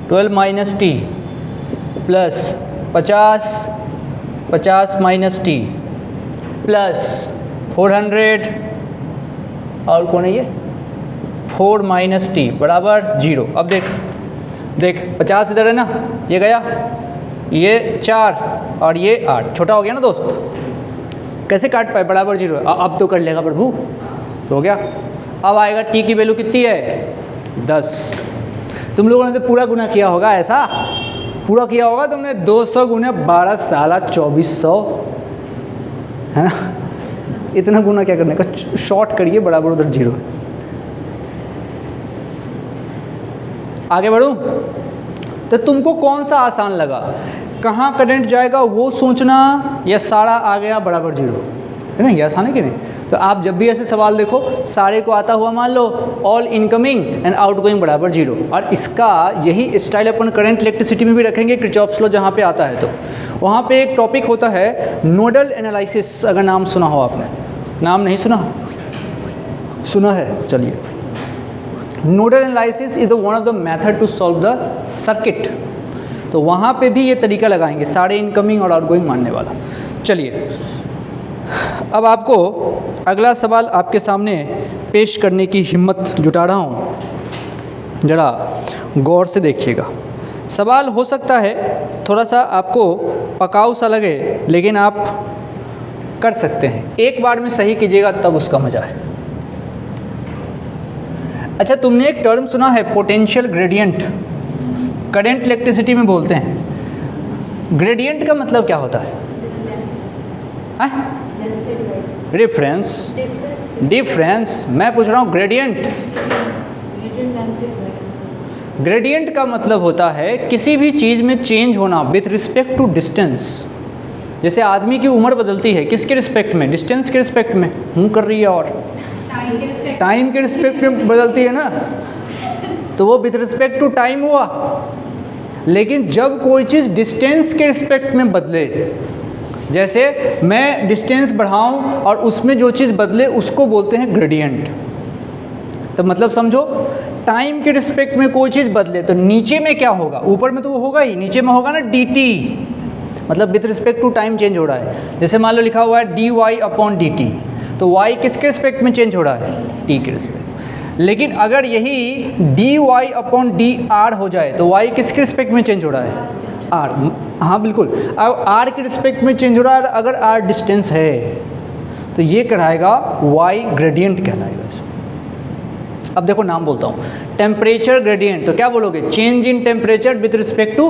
12 minus T plus 50 minus T plus 400 और कौन है ये 4 माइनस टी बराबर 0। अब देख देख 50 इधर है ना, ये गया, ये 4 और ये 8, छोटा हो गया ना दोस्त, कैसे काट पाए, बराबर 0। अब तो कर लेगा प्रभु, तो हो गया। अब आएगा टी की वैल्यू कितनी है 10। तुम लोगों ने तो पूरा गुना किया होगा, ऐसा पूरा किया होगा तुमने, 200 गुने 12 साला 2400, है ना। इतना गुना क्या करने का, शॉर्ट करिए, बराबर उधर 0। आगे बढ़ूं, तो तुमको कौन सा आसान लगा, कहाँ करंट जाएगा वो सोचना, या सारा आ गया बराबर 0, है ना, ये आसान है कि नहीं। तो आप जब भी ऐसे सवाल देखो, सारे को आता हुआ मान लो, ऑल इनकमिंग एंड आउटगोइंग बराबर 0। और इसका यही स्टाइल अपन करंट इलेक्ट्रिसिटी में भी रखेंगे, किरचॉफ्स लॉ जहाँ पे आता है। तो वहाँ पे एक टॉपिक होता है नोडल एनालिसिस, अगर नाम सुना हो आपने, नाम नहीं सुना, सुना है, चलिए। Nodal analysis is the one of the method to solve the circuit. तो वहाँ पे भी ये तरीका लगाएंगे, सारे इनकमिंग और आउटगोइंग मानने वाला। चलिए, अब आपको अगला सवाल आपके सामने पेश करने की हिम्मत जुटा रहा हूँ, ज़रा गौर से देखिएगा। सवाल हो सकता है थोड़ा सा आपको पकाऊ सा लगे, लेकिन आप कर सकते हैं, एक बार में सही कीजिएगा तब उसका मज़ा है। अच्छा, तुमने एक टर्म सुना है पोटेंशियल ग्रेडियंट, करंट इलेक्ट्रिसिटी में बोलते हैं। ग्रेडियंट का मतलब क्या होता है? Reference, difference. मैं पूछ रहा हूँ ग्रेडियंट। ग्रेडियंट का मतलब होता है किसी भी चीज़ में चेंज होना विथ रिस्पेक्ट टू डिस्टेंस। जैसे आदमी की उम्र बदलती है, किसके रिस्पेक्ट में? डिस्टेंस के रिस्पेक्ट में। हूँ कर रही है, और टाइम के रिस्पेक्ट में बदलती है ना, तो वो विथ रिस्पेक्ट टू टाइम हुआ। लेकिन जब कोई चीज़ डिस्टेंस के रिस्पेक्ट में बदले, जैसे मैं डिस्टेंस बढ़ाऊं और उसमें जो चीज़ बदले उसको बोलते हैं ग्रेडियंट। तो मतलब समझो, टाइम के रिस्पेक्ट में कोई चीज़ बदले तो नीचे में क्या होगा? ऊपर में तो वो होगा ही, नीचे में होगा ना dt, मतलब with respect to time change हो रहा है। जैसे मान लो लिखा हुआ है dy अपॉन dt, तो y किसके रिस्पेक्ट में चेंज हो रहा है? t के रिस्पेक्ट। लेकिन अगर यही dy अपॉन dr हो जाए तो y किसके रिस्पेक्ट में चेंज हो रहा है? r। हाँ बिल्कुल, अब r के रिस्पेक्ट में चेंज हो रहा है। अगर r डिस्टेंस है तो ये कहलाएगा y ग्रेडियंट कहलाएगा इसमें। अब देखो नाम बोलता हूँ, टेम्परेचर ग्रेडियंट, तो क्या बोलोगे? Change in temperature with respect to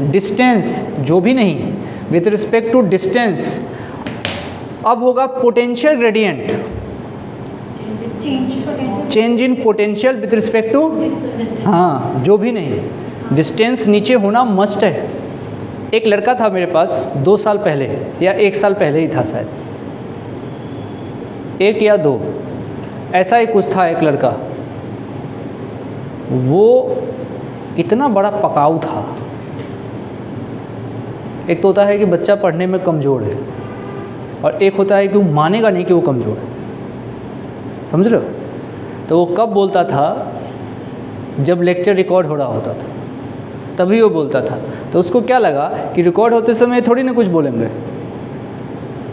distance, जो भी नहीं, विथ रिस्पेक्ट टू डिस्टेंस। अब होगा potential gradient, change in potential with respect to, हाँ जो भी नहीं, डिस्टेंस नीचे होना मस्ट है। एक लड़का था मेरे पास 2 साल पहले, या 1 साल पहले ही था शायद, 1 या 2, ऐसा ही कुछ था। एक लड़का, वो इतना बड़ा पकाऊ था। एक तो होता है कि बच्चा पढ़ने में कमज़ोर है, और एक होता है कि वो मानेगा नहीं कि वो कमज़ोर है, समझ रहे हो? तो वो कब बोलता था? जब लेक्चर रिकॉर्ड हो रहा होता था तभी वो बोलता था। तो उसको क्या लगा कि रिकॉर्ड होते समय थोड़ी ना कुछ बोलेंगे,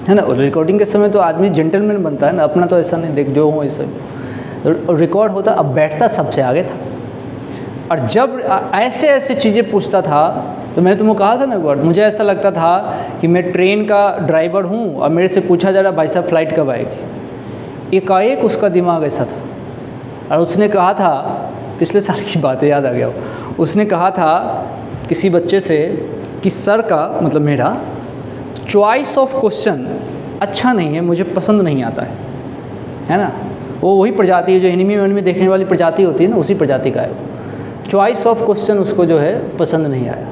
है ना। और रिकॉर्डिंग के समय तो आदमी जेंटलमैन बनता है ना, अपना तो ऐसा नहीं, देख जो हो ऐसा। तो रिकॉर्ड होता, अब बैठता सबसे आगे था, और जब ऐसे ऐसे चीज़ें पूछता था तो मैंने तुमको कहा था ना एक बार, मुझे ऐसा लगता था कि मैं ट्रेन का ड्राइवर हूँ और मेरे से पूछा जा रहा भाई साहब फ्लाइट कब आएगी। एकाएक उसका दिमाग ऐसा था, और उसने कहा था, पिछले साल की बात है, याद आ गया, उसने कहा था किसी बच्चे से कि सर का मतलब मेरा चॉइस ऑफ क्वेश्चन अच्छा नहीं है, मुझे पसंद नहीं आता है ना। वो वही प्रजाति है जो एनिमी में देखने वाली प्रजाति होती है ना, उसी प्रजाति का है। चॉइस ऑफ क्वेश्चन उसको जो है पसंद नहीं आया,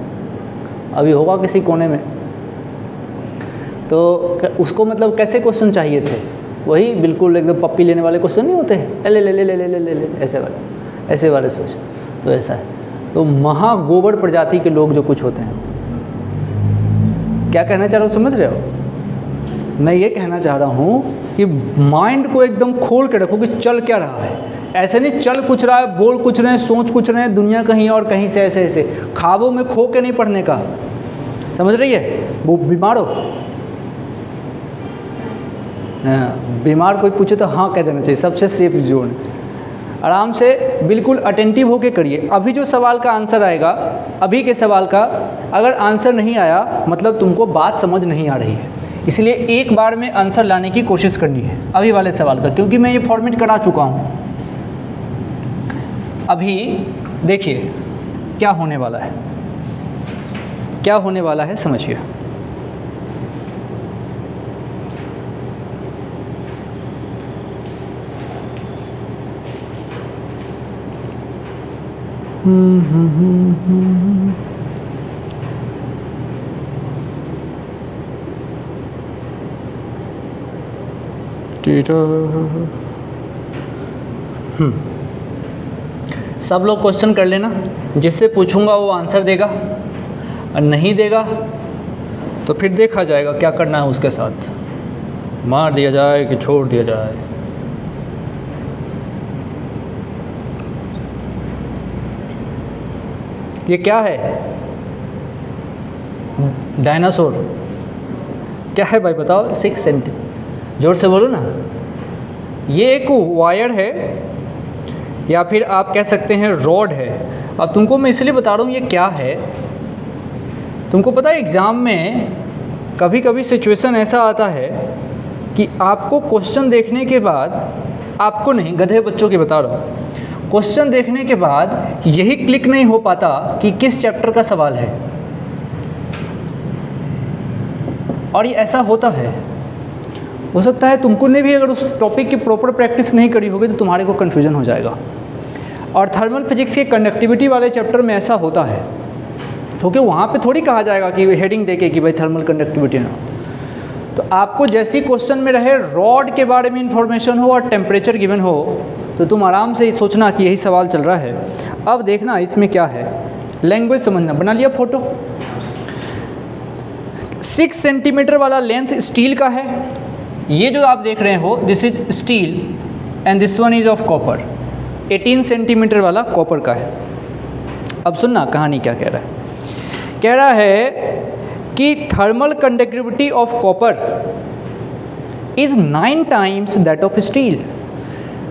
अभी होगा किसी कोने में। तो उसको मतलब कैसे क्वेश्चन चाहिए थे, वही बिल्कुल एकदम पप्पी लेने वाले क्वेश्चन नहीं होते हैं, ले ले ले ले ले ले ले ले ऐसे वाले सोच। तो ऐसा है। तो महागोबर प्रजाति के लोग जो कुछ होते हैं, क्या कहना चाह रहा हूँ समझ रहे हो? मैं ये कहना चाह रहा हूँ कि माइंड को एकदम खोल के रखो कि चल क्या रहा है। ऐसे नहीं चल कुछ रहा है, बोल कुछ रहे हैं, सोच कुछ रहे हैं, दुनिया कहीं और कहीं से ऐसे ऐसे ख्वाबों में खो के नहीं पढ़ने का। समझ रही है? वो बीमार हो, बीमार कोई पूछे तो हाँ कह देना चाहिए, सबसे सेफ जोन। आराम से बिल्कुल अटेंटिव होके करिए। अभी जो सवाल का आंसर आएगा, अभी के सवाल का अगर आंसर नहीं आया मतलब तुमको बात समझ नहीं आ रही है, इसलिए एक बार में आंसर लाने की कोशिश करनी है अभी वाले सवाल का, क्योंकि मैं ये फॉर्मेट करा चुका हूँ। अभी देखिए क्या होने वाला है, क्या होने वाला है समझिए। सब लोग क्वेश्चन कर लेना, जिससे पूछूंगा वो आंसर देगा, और नहीं देगा तो फिर देखा जाएगा क्या करना है उसके साथ, मार दिया जाए कि छोड़ दिया जाए। ये क्या है? डायनासोर क्या है भाई बताओ? 6 सेंटी, जोर से बोलो ना। ये एक वायर है या फिर आप कह सकते हैं रॉड है। अब तुमको मैं इसलिए बता रहा हूँ ये क्या है। तुमको पता है एग्ज़ाम में कभी कभी सिचुएशन ऐसा आता है कि आपको क्वेश्चन देखने के बाद, आपको नहीं गधे बच्चों की बता रहा हूँ, क्वेश्चन देखने के बाद यही क्लिक नहीं हो पाता कि किस चैप्टर का सवाल है। और ये ऐसा होता है, हो सकता है तुमको ने भी अगर उस टॉपिक की प्रॉपर प्रैक्टिस नहीं करी होगी तो तुम्हारे को कन्फ्यूजन हो जाएगा। और थर्मल फिजिक्स के कंडक्टिविटी वाले चैप्टर में ऐसा होता है, क्योंकि वहाँ पे थोड़ी कहा जाएगा कि हेडिंग देके कि भाई थर्मल कंडक्टिविटी ना। तो आपको जैसी क्वेश्चन में रहे रॉड के बारे में इंफॉर्मेशन हो और टेम्परेचर गिवन हो, तो तुम आराम से ही सोचना कि यही सवाल चल रहा है। अब देखना इसमें क्या है, लैंग्वेज समझना। बना लिया फोटो? 6 सेंटीमीटर वाला लेंथ स्टील का है। ये जो आप देख रहे हो this is steel and this one is of copper. 18 centimetre वाला कॉपर का है। अब सुनना कहानी क्या कह रहा है। कह रहा है कि thermal conductivity of copper is 9 times that of steel.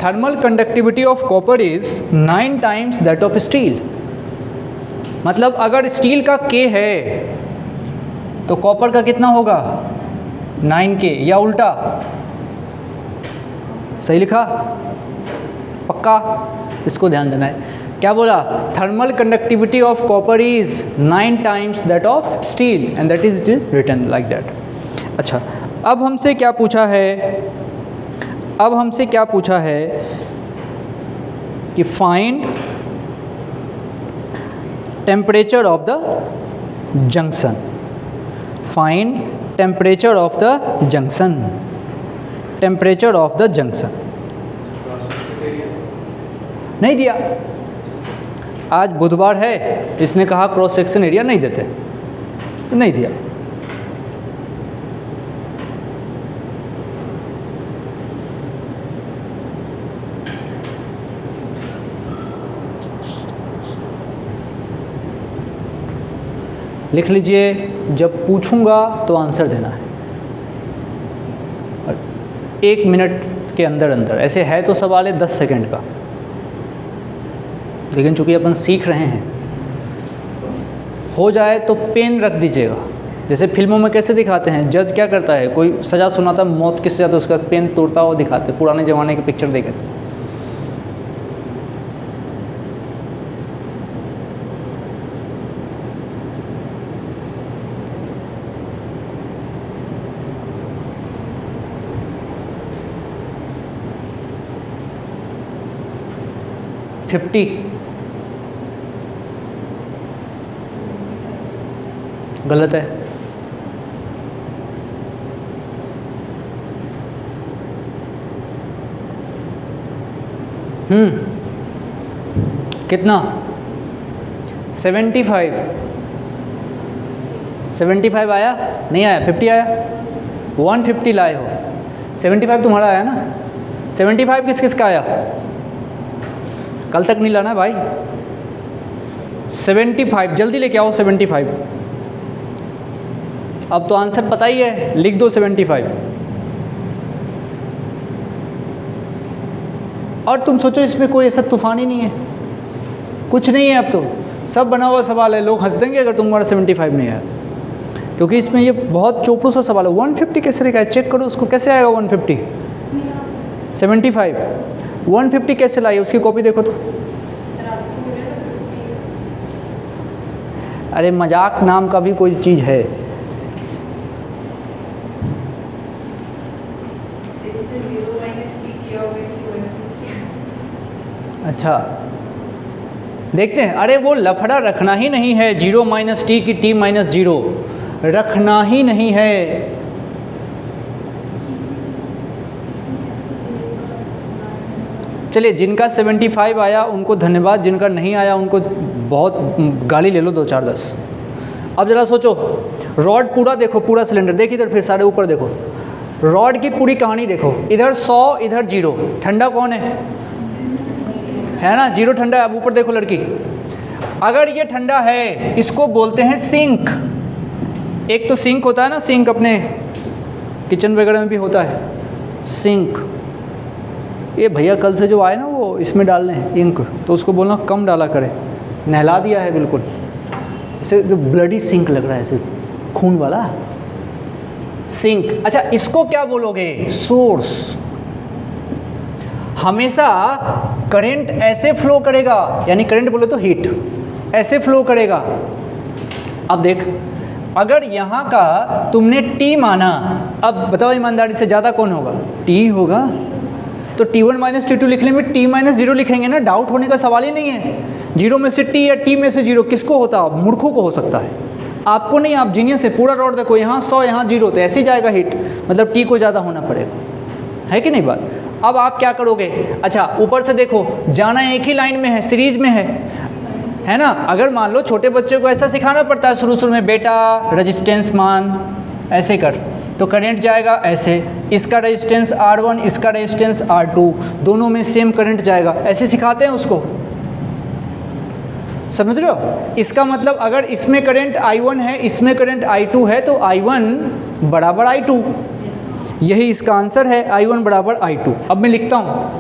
Thermal conductivity of copper is 9 times that of steel. मतलब अगर स्टील का K है तो कॉपर का कितना होगा? 9K, या उल्टा? सही लिखा? पक्का? इसको ध्यान देना है। क्या बोला? Thermal conductivity of copper is 9 times that of steel and that is written like that. अच्छा, अब हमसे क्या पूछा है? अब हमसे क्या पूछा है कि find temperature of the junction. Find temperature of the junction. Temperature of the junction नहीं दिया। आज बुधवार है, इसने कहा क्रॉस सेक्शन एरिया नहीं देते, नहीं दिया। लिख लीजिए, जब पूछूंगा तो आंसर देना है और 1 मिनट के अंदर अंदर। ऐसे है तो सवाल है 10 सेकंड का, लेकिन चूंकि अपन सीख रहे हैं, हो जाए तो पेन रख दीजिएगा। जैसे फिल्मों में कैसे दिखाते हैं, जज क्या करता है, कोई सज़ा सुनाता, मौत की सज़ा, तो उसका पेन तोड़ता हुआ दिखाते, पुराने ज़माने की पिक्चर देखे थे। $50 गलत है। कितना 75 आया नहीं आया, 50 आया, 150 लाए हो, 75 तुम्हारा आया ना, 75 किस किस का आया, कल तक नहीं लाना भाई, 75 जल्दी लेके आओ 75। अब तो आंसर पता ही है, लिख दो 75। और तुम सोचो इसमें कोई ऐसा तूफान ही नहीं है, कुछ नहीं है, अब तो सब बना हुआ सवाल है, लोग हंस देंगे अगर तुम्हारा 75 नहीं आया, क्योंकि इसमें ये बहुत चोपड़ू सा सवाल है। 150 कैसे लिखा है, चेक करो उसको, कैसे आएगा 150, 75 150 कैसे लाई, उसकी कॉपी देखो तो। अरे मजाक नाम का भी कोई चीज़ है। अच्छा देखते हैं, अरे वो लफड़ा रखना ही नहीं है, 0 - t की t - 0 रखना ही नहीं है। चलिए जिनका 75 आया उनको धन्यवाद, जिनका नहीं आया उनको बहुत गाली ले लो 2 4 10। अब ज़रा सोचो, रॉड पूरा देखो, पूरा सिलेंडर देखिए, इधर फिर सारे ऊपर देखो, रॉड की पूरी कहानी देखो, इधर 100 इधर 0, ठंडा कौन है ना, 0 ठंडा है। अब ऊपर देखो लड़की, अगर ये ठंडा है इसको बोलते हैं सिंक। एक तो सिंक होता है ना, सिंक अपने किचन वगैरह में भी होता है सिंक। ये भैया कल से जो आए ना वो इसमें डालने हैं इंक, तो उसको बोलना कम डाला करे, नहला दिया है बिल्कुल, इसे जो ब्लडी सिंक लग रहा है, ऐसे खून वाला सिंक। अच्छा इसको क्या बोलोगे, सोर्स। हमेशा करंट ऐसे फ्लो करेगा, यानी करंट बोले तो हीट, ऐसे फ्लो करेगा। अब देख, अगर यहाँ का तुमने T माना, अब बताओ ईमानदारी से ज़्यादा कौन होगा, T होगा, तो T1 - T2 लिखने में T - 0 लिखेंगे ना, डाउट होने का सवाल ही नहीं है। 0 में से T या T में से 0 किसको होता है, मूर्खों को हो सकता है, आपको नहीं, आप जीनियस से पूरा रॉड देखो, यहाँ 100 यहाँ 0, तो ऐसे ही जाएगा हीट, मतलब T को ज़्यादा होना पड़ेगा, है कि नहीं बात। अब आप क्या करोगे, अच्छा ऊपर से देखो, जाना एक ही लाइन में है, सीरीज में है ना। अगर मान लो छोटे बच्चों को ऐसा सिखाना पड़ता है शुरू में, बेटा रेजिस्टेंस मान, ऐसे कर, तो करंट जाएगा ऐसे, इसका रेजिस्टेंस R1 इसका रेजिस्टेंस R2, दोनों में सेम करंट जाएगा, ऐसे सिखाते हैं उसको, समझ रहे हो। इसका मतलब अगर इसमें करंट I1 है, इसमें करंट I2 है, तो I1 बराबर I2, यही इसका आंसर है, I1 बराबर I2। अब मैं लिखता हूँ,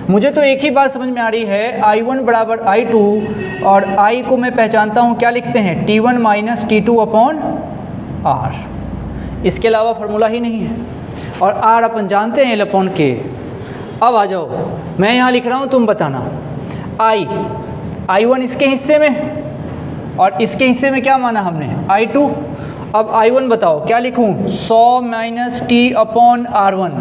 मुझे तो एक ही बात समझ में आ रही है, I1 बराबर I2, और I को मैं पहचानता हूँ, क्या लिखते हैं, T1 - T2 अपॉन R, इसके अलावा फार्मूला ही नहीं है, और R अपन जानते हैं L अपॉन K। अब आ जाओ, मैं यहाँ लिख रहा हूँ, तुम बताना, I1 इसके हिस्से में और इसके हिस्से में क्या माना हमने, I2। अब I1 बताओ क्या लिखूँ, 100 - T अपॉन R1,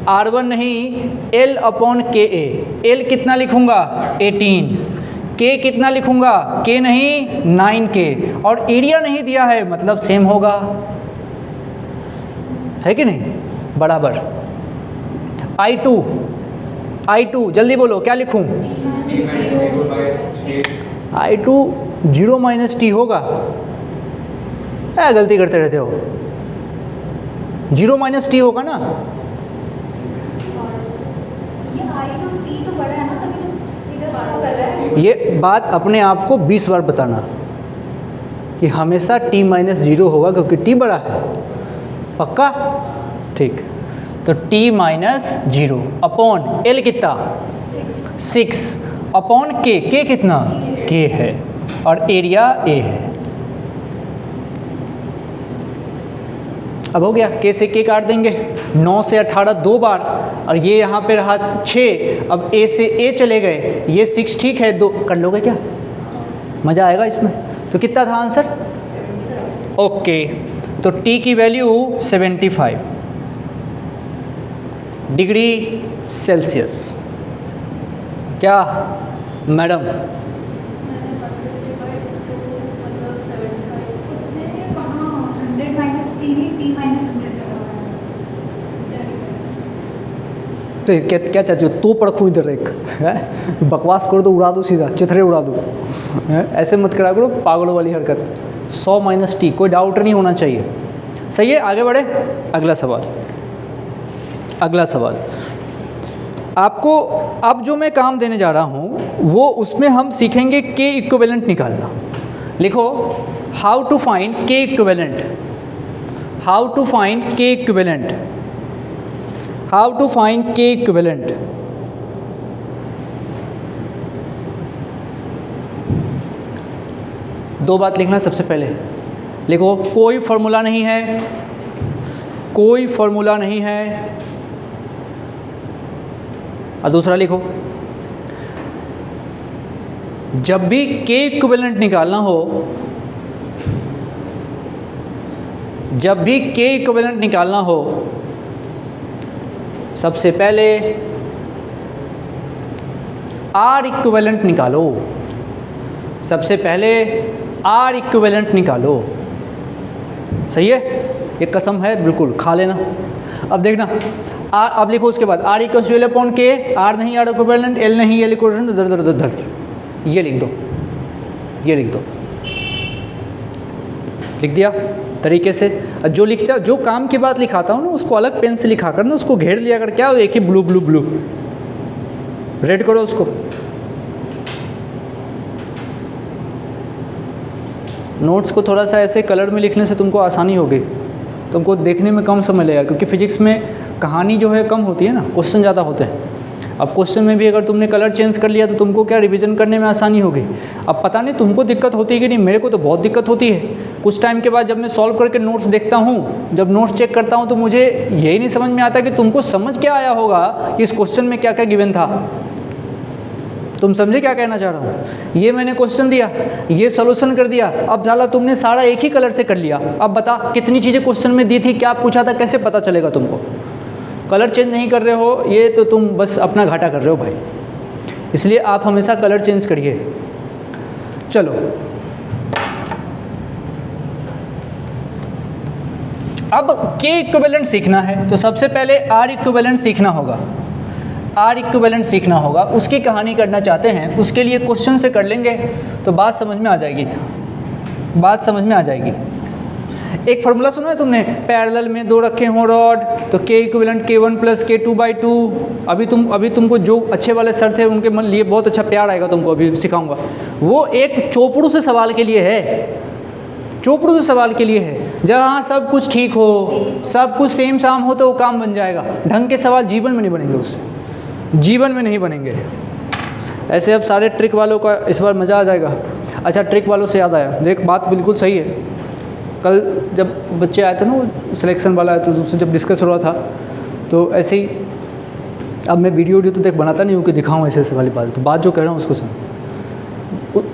R1 नहीं L अपॉन KA, L कितना लिखूँगा 18, K कितना लिखूँगा, K नहीं 9K, और एरिया नहीं दिया है, मतलब सेम होगा, है कि नहीं, बराबर। I2 जल्दी बोलो क्या लिखूँ, I2 0 - T होगा, क्या गलती करते रहते हो, 0 - T होगा ना, ये बात अपने आप को 20 बार बताना कि हमेशा T - 0 होगा, क्योंकि T बड़ा है, पक्का, ठीक। तो T - 0 अपॉन L कितना 6 अपॉन K कितना K है, और एरिया A है। अब हो गया, K से K काट देंगे, 9 से 18 2 बार, और ये यहाँ पे रहा 6, अब A से A चले गए, ये 6 ठीक है, 2 कर लोगे क्या, मज़ा आएगा इसमें। तो कितना था आंसर, ओके, तो T की वैल्यू 75 डिग्री सेल्सियस। क्या मैडम, तो क्या क्या चाहते हो, तो पड़खू इधर एक है, बकवास करो तो उड़ा दो सीधा, चिथरे उड़ा दो, ऐसे मत करा करो पागलों वाली हरकत। 100 माइनस टी, कोई डाउट नहीं होना चाहिए। सही है, आगे बढ़े। अगला सवाल, अगला सवाल आपको अब जो मैं काम देने जा रहा हूँ वो उसमें हम सीखेंगे के इक्विवेलेंट निकालना। लिखो, हाउ टू फाइंड के इक्विवेलेंट, हाउ टू फाइंड के इक्विवेलेंट, हाउ टू फाइंड के इक्विवेलेंट। दो बात लिखना सबसे पहले, लिखो कोई फॉर्मूला नहीं है, कोई फॉर्मूला नहीं है। और दूसरा लिखो, जब भी के इक्विवेलेंट निकालना हो, जब भी के इक्विवेलेंट निकालना हो, सबसे पहले आर इक्विवेलेंट निकालो, सबसे पहले आर इक्विवेलेंट निकालो। सही है, ये कसम है, बिल्कुल खा लेना। अब देखना, आर अब लिखो उसके बाद R equal to L upon K, R नहीं आर इक्विवेलेंट, एल नहीं एल इक्विवेलेंट, धर धर धर धर, ये लिख दो, ये लिख दो, लिख दिया तरीके से। जो लिखता, जो काम की बात लिखाता हूँ ना उसको अलग पेन से लिखा कर ना, उसको घेर लिया कर, क्या एक ही ब्लू ब्लू ब्लू रेड करो उसको। नोट्स को थोड़ा सा ऐसे कलर में लिखने से तुमको आसानी होगी, तुमको देखने में कम समय लगेगा, क्योंकि फिजिक्स में कहानी जो है कम होती है ना, क्वेश्चन ज़्यादा होते हैं। अब क्वेश्चन में भी अगर तुमने कलर चेंज कर लिया तो तुमको क्या रिवीजन करने में आसानी होगी। अब पता नहीं तुमको दिक्कत होती है कि नहीं, मेरे को तो बहुत दिक्कत होती है। कुछ टाइम के बाद जब मैं सॉल्व करके नोट्स देखता हूँ, जब नोट्स चेक करता हूँ, तो मुझे यही नहीं समझ में आता कि तुमको समझ क्या आया होगा कि इस क्वेश्चन में क्या क्या गिवन था। तुम समझे क्या कहना चाह रहा हूँ? ये मैंने क्वेश्चन दिया, ये सॉल्यूशन कर दिया, अब झाला तुमने सारा एक ही कलर से कर लिया। अब बता कितनी चीज़ें क्वेश्चन में दी थी, क्या पूछा था, कैसे पता चलेगा तुमको? कलर चेंज नहीं कर रहे हो, ये तो तुम बस अपना घाटा कर रहे हो भाई। इसलिए आप हमेशा कलर चेंज करिए। चलो अब के इक्विवेलेंट सीखना है तो सबसे पहले आर इक्विवेलेंट सीखना होगा, आर इक्विवेलेंट सीखना होगा। उसकी कहानी करना चाहते हैं, उसके लिए क्वेश्चन से कर लेंगे तो बात समझ में आ जाएगी, बात समझ में आ जाएगी। एक फार्मूला सुना है तुमने, पैरेलल में दो रखे हों रॉड तो के इक्विवेलेंट K1 + K2/2। अभी तुमको जो अच्छे वाले सर थे उनके मन लिए बहुत अच्छा प्यार आएगा तुमको, अभी सिखाऊंगा। वो एक चोपड़ू से सवाल के लिए है, चोपड़ू से सवाल के लिए है। जहाँ सब कुछ ठीक हो, सब कुछ सेम साम हो तो वो काम बन जाएगा। ढंग के सवाल जीवन में नहीं बनेंगे, उससे जीवन में नहीं बनेंगे। ऐसे अब सारे ट्रिक वालों का इस बार मज़ा आ जाएगा। अच्छा, ट्रिक वालों से याद आया, देख बात बिल्कुल सही है। कल जब बच्चे आए थे ना, वो सिलेक्शन वाला आया, तो उससे जब डिस्कस हो रहा था तो ऐसे ही, अब मैं वीडियो तो देख बनाता नहीं हूँ कि दिखाऊँ ऐसे ऐसे वाली बात, तो बात जो कह रहा हूँ उसको सुन।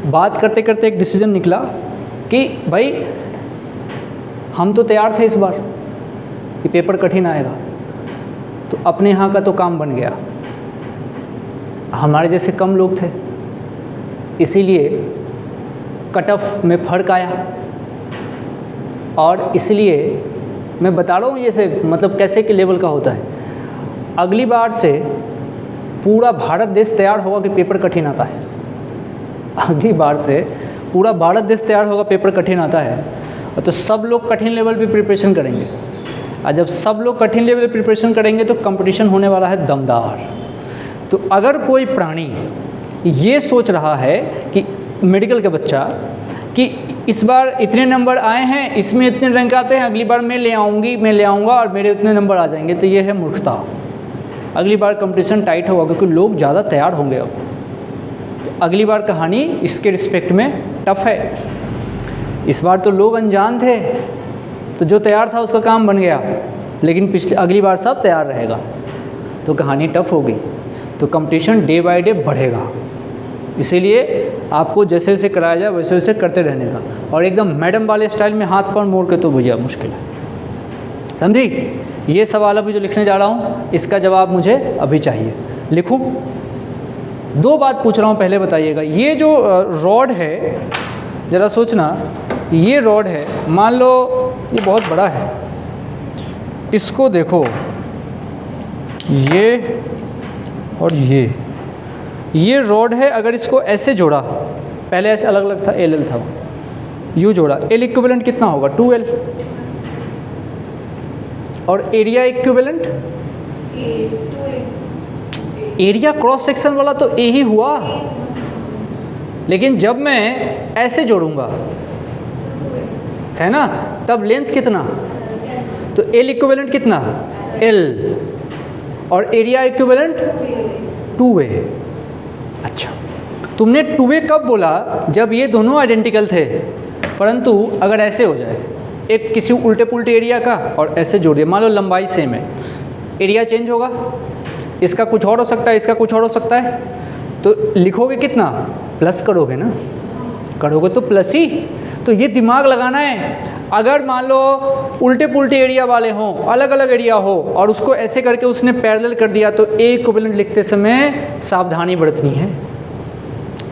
बात करते करते एक डिसीजन निकला कि भाई हम तो तैयार थे इस बार कि पेपर कठिन आएगा, तो अपने यहाँ का तो काम बन गया। हमारे जैसे कम लोग थे, इसीलिए कट ऑफ में फ़र्क आया। और इसलिए मैं बता रहा हूँ ये से मतलब कैसे के लेवल का होता है। अगली बार से पूरा भारत देश तैयार होगा कि पेपर कठिन आता है। अगली बार से पूरा भारत देश तैयार होगा, पेपर कठिन आता है, तो सब लोग कठिन लेवल पे प्रिपरेशन करेंगे। और जब सब लोग कठिन लेवल पे प्रिपरेशन करेंगे तो कंपटीशन होने वाला है दमदार। तो अगर कोई प्राणी ये सोच रहा है कि मेडिकल का बच्चा कि इस बार इतने नंबर आए हैं, इसमें इतने रैंक आते हैं, अगली बार मैं ले आऊँगी, मैं ले आऊँगा और मेरे उतने नंबर आ जाएंगे, तो ये है मूर्खता। अगली बार कंपटीशन टाइट होगा क्योंकि लोग ज़्यादा तैयार होंगे। अब तो अगली बार कहानी इसके रिस्पेक्ट में टफ है। इस बार तो लोग अनजान थे, तो जो तैयार था उसका काम बन गया, लेकिन अगली बार सब तैयार रहेगा तो कहानी टफ होगी। तो कंपटीशन डे बाय डे बढ़ेगा। इसीलिए आपको जैसे जैसे कराया जाए वैसे वैसे करते रहने का, और एकदम मैडम वाले स्टाइल में हाथ पांव मोड़ के तो भैया मुश्किल है। समझी? ये सवाल अभी जो लिखने जा रहा हूँ इसका जवाब मुझे अभी चाहिए। लिखूँ? दो बात पूछ रहा हूँ, पहले बताइएगा। ये जो रॉड है, ज़रा सोचना, ये रॉड है, मान लो ये बहुत बड़ा है, इसको देखो, ये और ये रॉड है। अगर इसको ऐसे जोड़ा, पहले ऐसे अलग अलग था, एल था, यू जोड़ा, एल इक्विवेलेंट कितना होगा 2L, और area equivalent, area cross section वाला तो ए ही हुआ, लेकिन जब मैं ऐसे जोड़ूंगा है ना, तब लेंथ कितना, तो एल इक्विवेलेंट कितना L, और एरिया इक्विवेलेंट 2A। अच्छा, तुमने 2A कब बोला, जब ये दोनों आइडेंटिकल थे, परंतु अगर ऐसे हो जाए, एक किसी उल्टे पुल्टे एरिया का और ऐसे जोड़ दिया, मान लो लंबाई सेम है, एरिया चेंज होगा, इसका कुछ और हो सकता है, इसका कुछ और हो सकता है, तो लिखोगे कितना, प्लस करोगे ना, करोगे तो प्लस ही। तो ये दिमाग लगाना है। अगर मान लो उल्टे पुल्टे एरिया वाले हों, अलग अलग एरिया हो, और उसको ऐसे करके उसने पैरेलल कर दिया, तो ए इक्विवेलेंट लिखते समय सावधानी बरतनी है।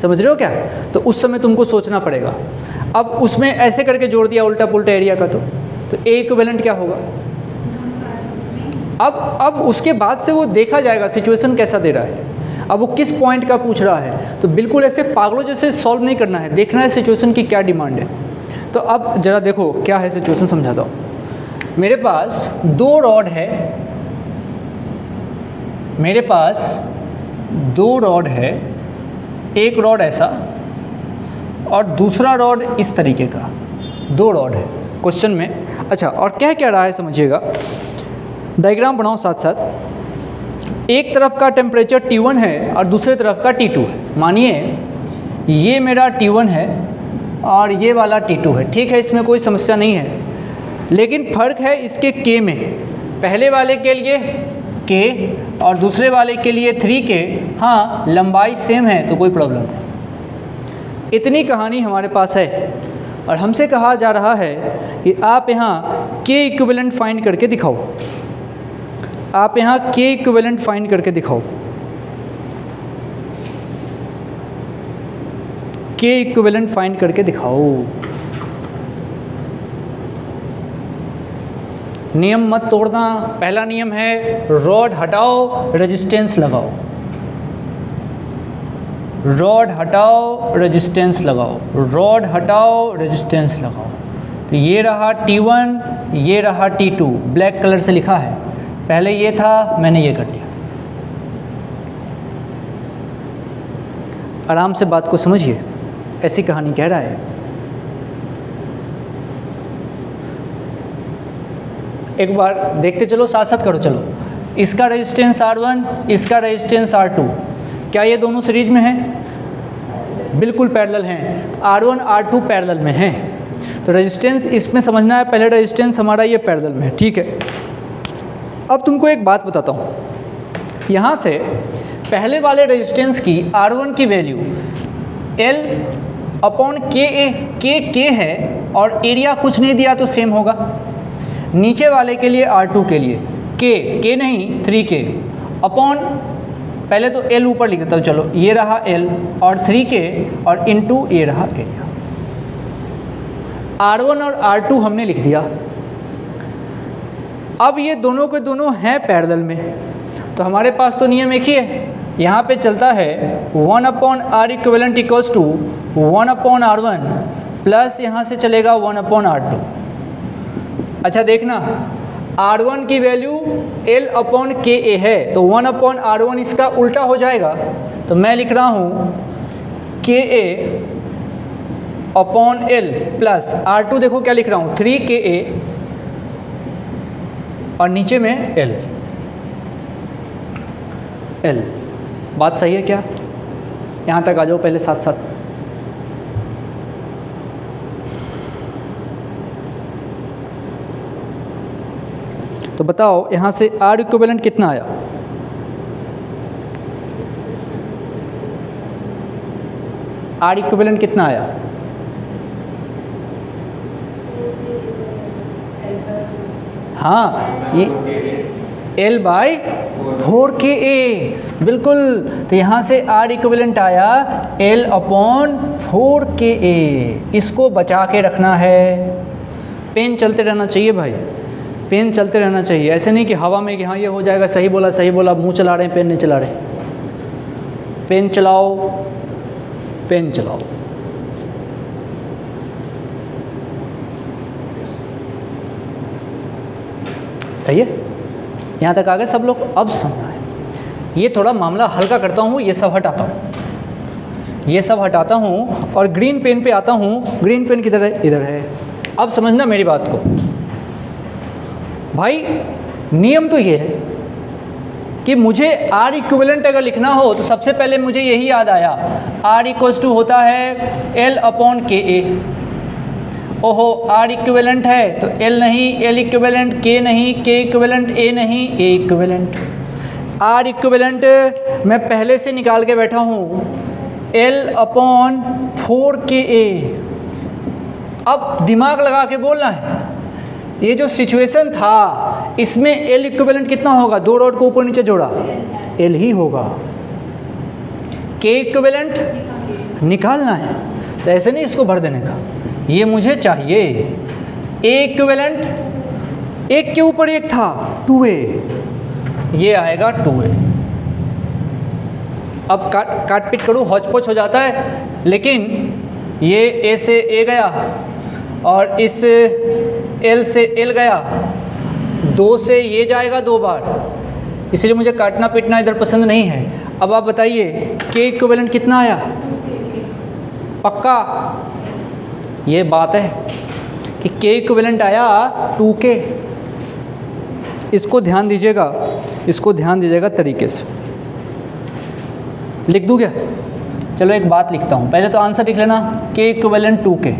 समझ रहे हो क्या? तो उस समय तुमको सोचना पड़ेगा। अब उसमें ऐसे करके जोड़ दिया उल्टा पुल्टा एरिया का, तो ए इक्विवेलेंट क्या होगा? अब उसके बाद से वो देखा जाएगा सिचुएशन कैसा दे रहा है, अब वो किस पॉइंट का पूछ रहा है। तो बिल्कुल ऐसे पागलों जैसे सॉल्व नहीं करना है, देखना है सिचुएशन की क्या डिमांड है। तो अब ज़रा देखो क्या है सिचुएशन, समझाता हूँ। मेरे पास 2 रॉड है, मेरे पास 2 रॉड है, एक रॉड ऐसा और दूसरा रॉड इस तरीके का, 2 रॉड है क्वेश्चन में। अच्छा, और क्या रहा है समझिएगा, डायग्राम बनाओ साथ साथ। एक तरफ का टेम्परेचर T1 है और दूसरे तरफ का T2 है। मानिए ये मेरा T1 है और ये वाला T2 है, ठीक है, इसमें कोई समस्या नहीं है, लेकिन फ़र्क है इसके K में। पहले वाले के लिए K और दूसरे वाले के लिए 3K। हाँ, लंबाई सेम है तो कोई प्रॉब्लम नहीं। इतनी कहानी हमारे पास है और हमसे कहा जा रहा है कि आप यहाँ K इक्विवेलेंट फाइंड करके दिखाओ। आप यहाँ K इक्विवेलेंट फाइंड करके दिखाओ। K इक्विवेलेंट फाइंड करके दिखाओ। नियम मत तोड़ना। पहला नियम है रॉड हटाओ, रेजिस्टेंस लगाओ। रॉड हटाओ, रेजिस्टेंस लगाओ, रॉड हटाओ, रेजिस्टेंस लगाओ। तो ये रहा T1, ये रहा T2, ब्लैक कलर से लिखा है। पहले ये था, मैंने ये कर दिया। आराम से बात को समझिए, ऐसी कहानी कह रहा है। एक बार देखते चलो, साथ साथ करो चलो। इसका रेजिस्टेंस R1, इसका रेजिस्टेंस R2, क्या ये दोनों सीरीज में हैं? बिल्कुल पैरेलल हैं। R1 R2 पैरेलल में हैं। तो रेजिस्टेंस इसमें समझना है, पहले रेजिस्टेंस हमारा ये पैरेलल में है, ठीक है। अब तुमको एक बात बताता हूँ, यहाँ से पहले वाले रेजिस्टेंस की R1 की वैल्यू L/K है और एरिया कुछ नहीं दिया तो सेम होगा। नीचे वाले के लिए R2 के लिए K नहीं 3K अपॉन, पहले तो L ऊपर लिख देता हूँ, चलो ये रहा L और 3K और इनटू ये रहा एरिया। R1 और R2 हमने लिख दिया। अब ये दोनों के दोनों हैं पैरेलल में, तो हमारे पास तो नियम एक ही है, यहाँ पे चलता है 1/R equivalent equals to 1/R1 plus यहाँ से चलेगा 1/R2। अच्छा देखना, R1 की वैल्यू L/KA है, तो 1/R1 इसका उल्टा हो जाएगा। तो मैं लिख रहा हूँ KA/L प्लस R2, देखो क्या लिख रहा हूँ 3KA और नीचे में L। बात सही है क्या? यहाँ तक आ जाओ पहले साथ साथ। तो बताओ यहाँ से R इक्विवेलेंट कितना आया? R इक्विवेलेंट कितना आया? हाँ, ये L/4KA, बिल्कुल। तो यहाँ से R इक्विवेलेंट आया L/4KA। इसको बचा के रखना है, पेन चलते रहना चाहिए भाई, पेन चलते रहना चाहिए, ऐसे नहीं कि हवा में कि हाँ ये हो जाएगा, सही बोला, मुंह चला रहे हैं, पेन नहीं चला रहे। पेन चलाओ, पेन चलाओ। सही है, यहाँ तक आ गए सब लोग? अब समझना है, ये थोड़ा मामला हल्का करता हूँ, ये सब हटाता हूँ, ये सब हटाता हूँ और ग्रीन पेन पे आता हूँ। ग्रीन पेन किधर है? इधर है। अब समझना मेरी बात को भाई, नियम तो ये है कि मुझे R इक्विवेलेंट अगर लिखना हो तो सबसे पहले मुझे यही याद आया, R इक्वल्स टू होता है L अपॉन KA। ओहो, R इक्विवेलेंट है तो L नहीं, L इक्विवेलेंट K नहीं, K इक्विवेलेंट A नहीं, A इक्विवेलेंट। R इक्विवेलेंट मैं पहले से निकाल के बैठा हूँ, L अपॉन 4KA। अब दिमाग लगा के बोलना है, ये जो सिचुएशन था इसमें L इक्विवेलेंट कितना होगा? दो रॉड को ऊपर नीचे जोड़ा, L ही होगा। K इक्विवेलेंट निकालना है तो ऐसे नहीं इसको भर देने का, ये मुझे चाहिए। A इक्विवेलेंट एक के ऊपर एक था 2A, ये आएगा 2A। अब काट पीट करूँ, हौच पौच हो जाता है, लेकिन ये A से A गया और इस L से L गया, 2 से ये जाएगा 2 बार, इसलिए मुझे काटना पीटना इधर पसंद नहीं है। अब आप बताइए K इक्विवेलेंट कितना आया? पक्का ये बात है कि K इक्विवेलेंट आया 2K। इसको ध्यान दीजिएगा, इसको ध्यान दीजिएगा तरीके से। लिख दूँ क्या? चलो एक बात लिखता हूँ, पहले तो आंसर लिख लेना, K इक्विवेलेंट 2K।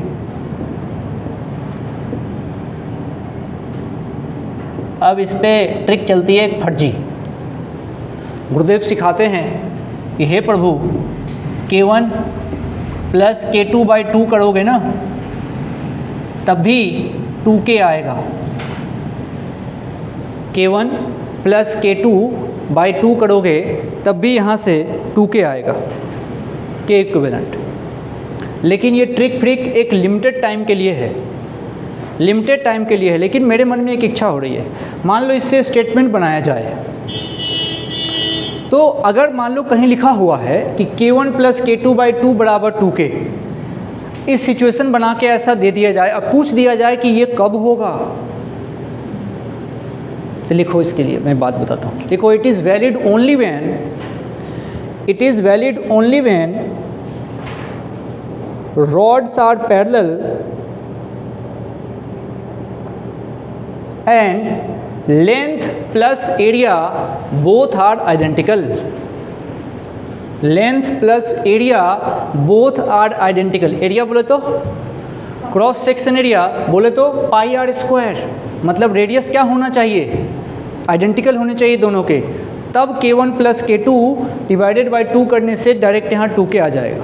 अब इस पे ट्रिक चलती है एक फर्जी। गुरुदेव सिखाते हैं कि हे प्रभु, K1 प्लस K2 बाई 2 करोगे ना तब भी 2K आएगा। K1 प्लस K2 बाई 2 करोगे तब भी यहाँ से 2K आएगा, K इक्विवेलेंट। लेकिन ये ट्रिक फ्रिक एक लिमिटेड टाइम के लिए है, लिमिटेड टाइम के लिए है। लेकिन मेरे मन में एक इच्छा हो रही है, मान लो इससे स्टेटमेंट बनाया जाए तो अगर मान लो कहीं लिखा हुआ है कि K1 प्लस K2 बाई 2 बराबर 2K, इस सिचुएशन बना के ऐसा दे दिया जाए, अब पूछ दिया जाए कि ये कब होगा, तो लिखो इसके लिए मैं बात बताता हूँ। देखो, it is valid only when rods are parallel and length plus area both are identical. Length plus area both are identical. Area बोले तो क्रॉस सेक्शन एरिया, बोले तो पाई आर स्क्वायर, मतलब रेडियस क्या होना चाहिए? आइडेंटिकल होने चाहिए दोनों के। तब K1 plus K2 divided by 2 करने से डायरेक्ट यहाँ 2K आ जाएगा।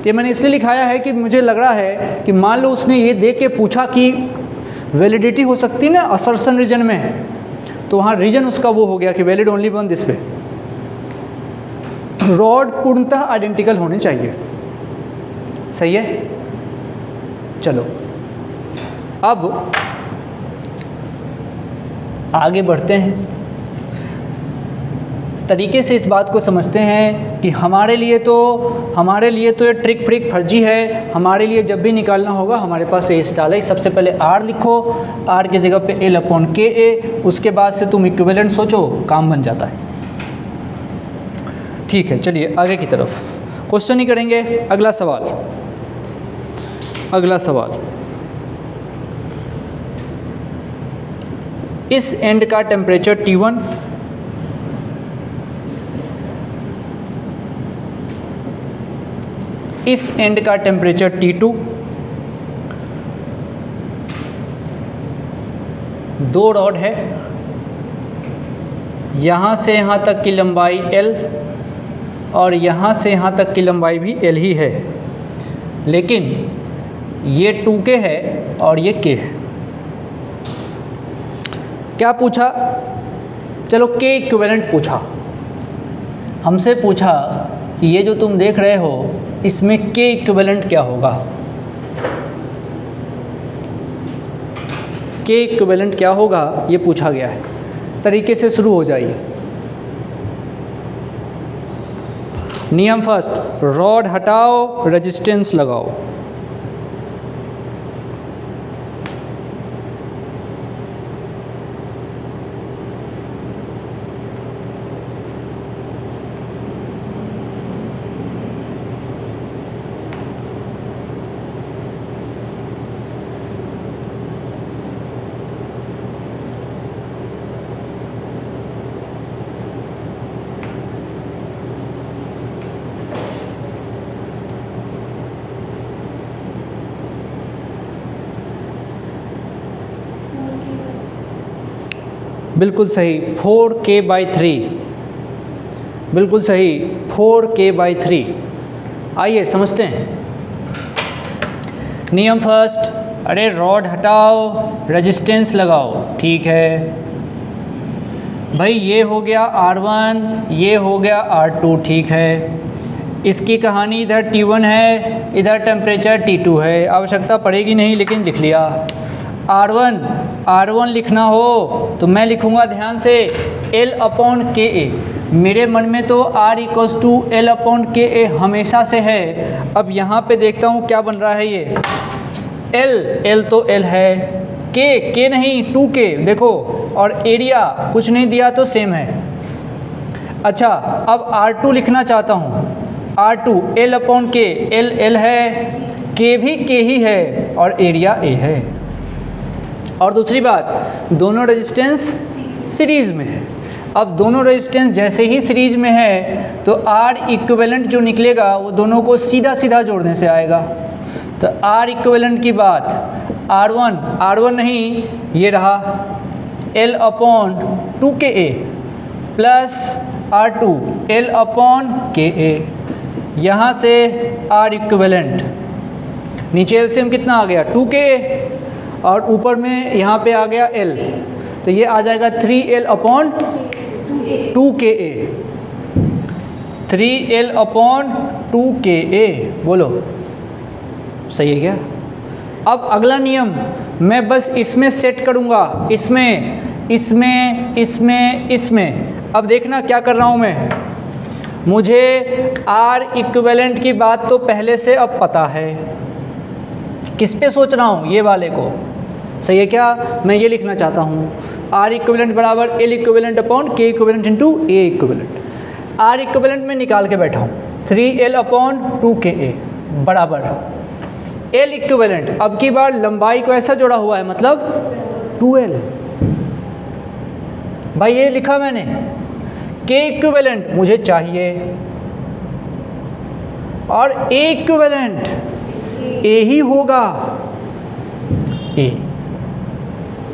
तो मैंने इसलिए लिखाया है कि मुझे लग रहा है कि मान लो उसने ये दे के पूछा कि वैलिडिटी हो सकती है ना असर्शन रीजन में, तो वहाँ रीजन उसका वो हो गया कि valid only one this way. Rod पूर्णतः आइडेंटिकल होने चाहिए। सही है? चलो अब आगे बढ़ते हैं, तरीके से इस बात को समझते हैं कि हमारे लिए तो ये ट्रिक फ्रिक फर्जी है। हमारे लिए जब भी निकालना होगा हमारे पास ये स्टाइल है। सबसे पहले R लिखो, R की जगह पे L अपॉन KA, उसके बाद से तुम इक्विवेलेंट सोचो, काम बन जाता है। ठीक है, चलिए आगे की तरफ क्वेश्चन ही करेंगे। अगला सवाल, इस एंड का टेम्परेचर T1, इस एंड का टेम्परेचर T2, दो रॉड है, यहाँ से यहाँ तक की लंबाई L और यहाँ से यहाँ तक की लंबाई भी L ही है, लेकिन ये 2K है और ये K है। क्या पूछा? चलो K इक्विवेलेंट पूछा, हमसे पूछा कि ये जो तुम देख रहे हो इसमें K इक्विवेलेंट क्या होगा? K के इक्विवेलेंट क्या होगा ये पूछा गया है। तरीके से शुरू हो जाइए। नियम फर्स्ट, रॉड हटाओ, रेजिस्टेंस लगाओ। बिल्कुल सही, 4K/3, बिल्कुल सही, 4K/3। आइए समझते हैं। नियम फर्स्ट, अरे रॉड हटाओ, रेजिस्टेंस लगाओ, ठीक है भाई। ये हो गया R1, ये हो गया R2, ठीक है। इसकी कहानी इधर T1 है, इधर टेम्परेचर T2 है, आवश्यकता पड़ेगी नहीं लेकिन लिख लिया। R1 लिखना हो तो मैं लिखूँगा ध्यान से L/KA। मेरे मन में तो R = L/KA हमेशा से है। अब यहाँ पे देखता हूँ क्या बन रहा है ये L तो L है, K नहीं 2K देखो, और एरिया कुछ नहीं दिया तो सेम है। अच्छा अब R2 लिखना चाहता हूँ, R2 L/K, L है, K भी K ही है और एरिया A है। और दूसरी बात, दोनों रेजिस्टेंस सीरीज़ में है। अब दोनों रेजिस्टेंस जैसे ही सीरीज़ में है तो R इक्विवेलेंट जो निकलेगा वो दोनों को सीधा सीधा जोड़ने से आएगा। तो R इक्विवेलेंट की बात, R1 नहीं, ये रहा L/2KA प्लस R2 L/KA। यहाँ से R इक्विवेलेंट, नीचे एलसीएम कितना आ गया 2KA, और ऊपर में यहाँ पे आ गया L, तो ये आ जाएगा 3L/2KA, 3L/2KA। बोलो सही है क्या? अब अगला नियम मैं बस इसमें सेट करूँगा, इसमें। अब देखना क्या कर रहा हूँ मैं। मुझे R इक्विवेलेंट की बात तो पहले से अब पता है, किस पे सोच रहा हूँ, ये वाले को। सही है क्या? मैं ये लिखना चाहता हूँ R इक्विवेलेंट बराबर L equivalent equivalent × A equivalent. R equivalent में निकाल के बैठा हूँ 3L/2KA बराबर L इक्विवेलेंट। अब की बार लंबाई को ऐसा जोड़ा हुआ है, मतलब 2L। भाई ये लिखा मैंने, K इक्विवेलेंट मुझे चाहिए और A इक्विवेलेंट A ही होगा, A।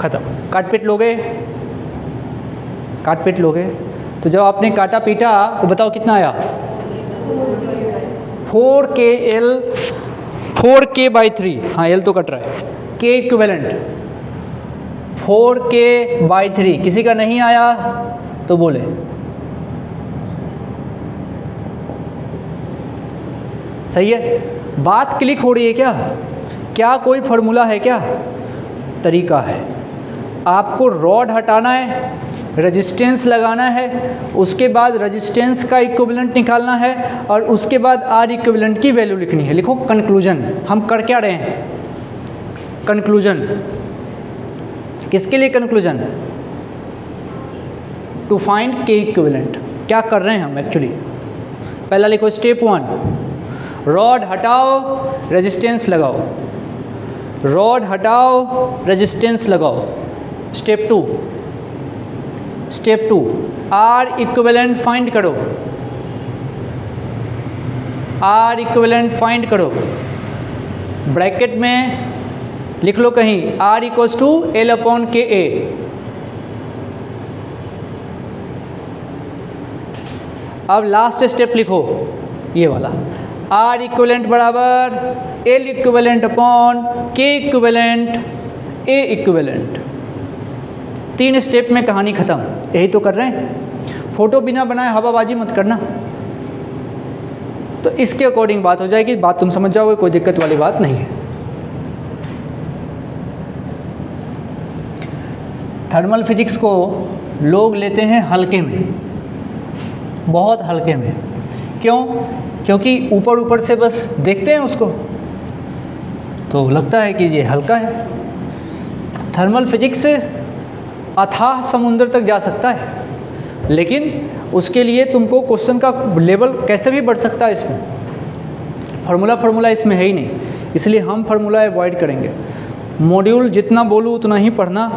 ख़त्म। काट पीट लोगे तो जब आपने काटा पीटा तो बताओ कितना आया? 4K/3। हाँ L तो कट रहा है। K equivalent 4K/3। किसी का नहीं आया तो बोले। सही है, बात क्लिक हो रही है क्या? क्या कोई फार्मूला है क्या? तरीका है। आपको रॉड हटाना है, रेजिस्टेंस लगाना है, उसके बाद रेजिस्टेंस का इक्विवेलेंट निकालना है और उसके बाद R इक्विवेलेंट की वैल्यू लिखनी है। लिखो कंक्लूजन। हम कर क्या रहे हैं? कंक्लूजन। किसके लिए conclusion? To find K equivalent. क्या कर रहे हैं हम एक्चुअली? पहला लिखो स्टेप 1, रॉड हटाओ, रेजिस्टेंस लगाओ। रॉड हटाओ, रेजिस्टेंस लगाओ। स्टेप 2 R इक्विवेलेंट फाइंड करो। R इक्विवेलेंट फाइंड करो। ब्रैकेट में लिख लो कहीं R = L/KA। अब लास्ट स्टेप लिखो ये वाला, R इक्विवेलेंट बराबर L equivalent equivalent A equivalent. 3 step में कहानी ख़त्म। यही तो कर रहे हैं। फ़ोटो बिना बनाए हवाबाजी मत करना। तो इसके अकॉर्डिंग बात हो जाएगी, बात तुम समझ जाओगे, कोई दिक्कत वाली बात नहीं है। थर्मल फिजिक्स को लोग लेते हैं हल्के में, बहुत हल्के में। क्यों? क्योंकि ऊपर ऊपर से बस देखते हैं उसको तो लगता है कि ये हल्का है। थर्मल फिजिक्स अथाह समुद्र तक जा सकता है, लेकिन उसके लिए तुमको क्वेश्चन का लेवल कैसे भी बढ़ सकता है। इसमें फार्मूला इसमें है ही नहीं, इसलिए हम फार्मूला अवॉइड करेंगे। मॉड्यूल जितना बोलूँ उतना ही पढ़ना।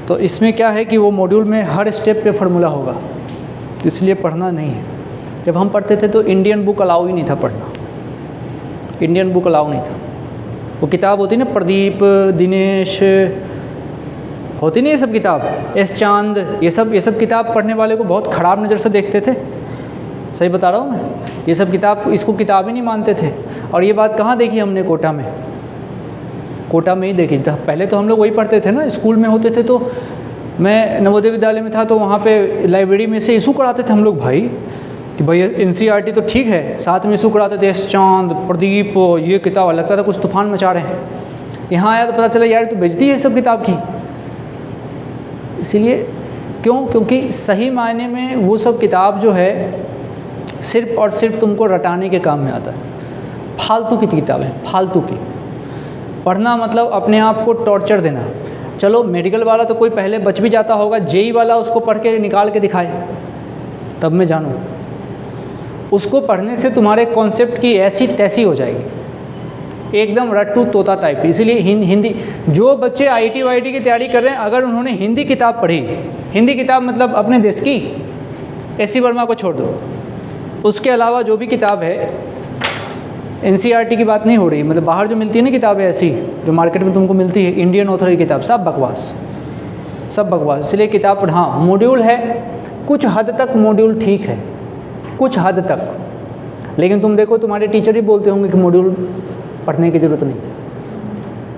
तो इसमें क्या है कि वो मॉड्यूल में हर स्टेप पे फार्मूला होगा, इसलिए पढ़ना नहीं है। जब हम पढ़ते थे तो इंडियन बुक अलाउ ही नहीं था पढ़ना, इंडियन बुक अलाउ नहीं था। वो किताब होती ना, प्रदीप, दिनेश, होती नहीं ये सब किताब, एस चांद, ये सब किताब पढ़ने वाले को बहुत ख़राब नज़र से देखते थे। सही बता रहा हूँ मैं, ये सब किताब, इसको किताब ही नहीं मानते थे। और ये बात कहाँ देखी हमने? कोटा में, कोटा में ही देखी था। पहले तो हम लोग वही पढ़ते थे ना, स्कूल में होते थे तो मैं नवोदय विद्यालय में था तो वहाँ पे लाइब्रेरी में से इशू कराते थे हम लोग भाई, कि भाई एनसीईआरटी तो ठीक है, साथ में इशू कराते थे एस चांद, प्रदीप, ये किताब लगता था कुछ तूफान मचा रहे हैं। यहाँ आया तो पता चला यार तो बेइज्जती है सब किताब की। इसीलिए क्यों? क्योंकि सही मायने में वो सब किताब जो है सिर्फ़ और सिर्फ तुमको रटाने के काम में आता है। फालतू की किताबें, फालतू की। पढ़ना मतलब अपने आप को टॉर्चर देना। चलो मेडिकल वाला तो कोई पहले बच भी जाता होगा, जेई वाला उसको पढ़ के निकाल के दिखाए तब मैं जानूँ। उसको पढ़ने से तुम्हारे कॉन्सेप्ट की ऐसी तैसी हो जाएगी, एकदम रट्टू तोता टाइप। इसीलिए हिंदी, जो बच्चे आईटी वाईटी की तैयारी कर रहे हैं, अगर उन्होंने हिंदी किताब पढ़ी, हिंदी किताब मतलब अपने देश की, एस सी वर्मा को छोड़ दो, उसके अलावा जो भी किताब है, एनसीईआरटी की बात नहीं हो रही, मतलब बाहर जो मिलती है ना किताबें ऐसी जो मार्केट में तुमको मिलती है, इंडियन ऑथर की किताब, सब बकवास, सब बकवास। इसलिए किताब पढ़, हाँ मॉड्यूल है, कुछ हद तक मॉड्यूल ठीक है, कुछ हद तक। लेकिन तुम देखो तुम्हारे टीचर ही बोलते होंगे कि मॉड्यूल पढ़ने की ज़रूरत नहीं,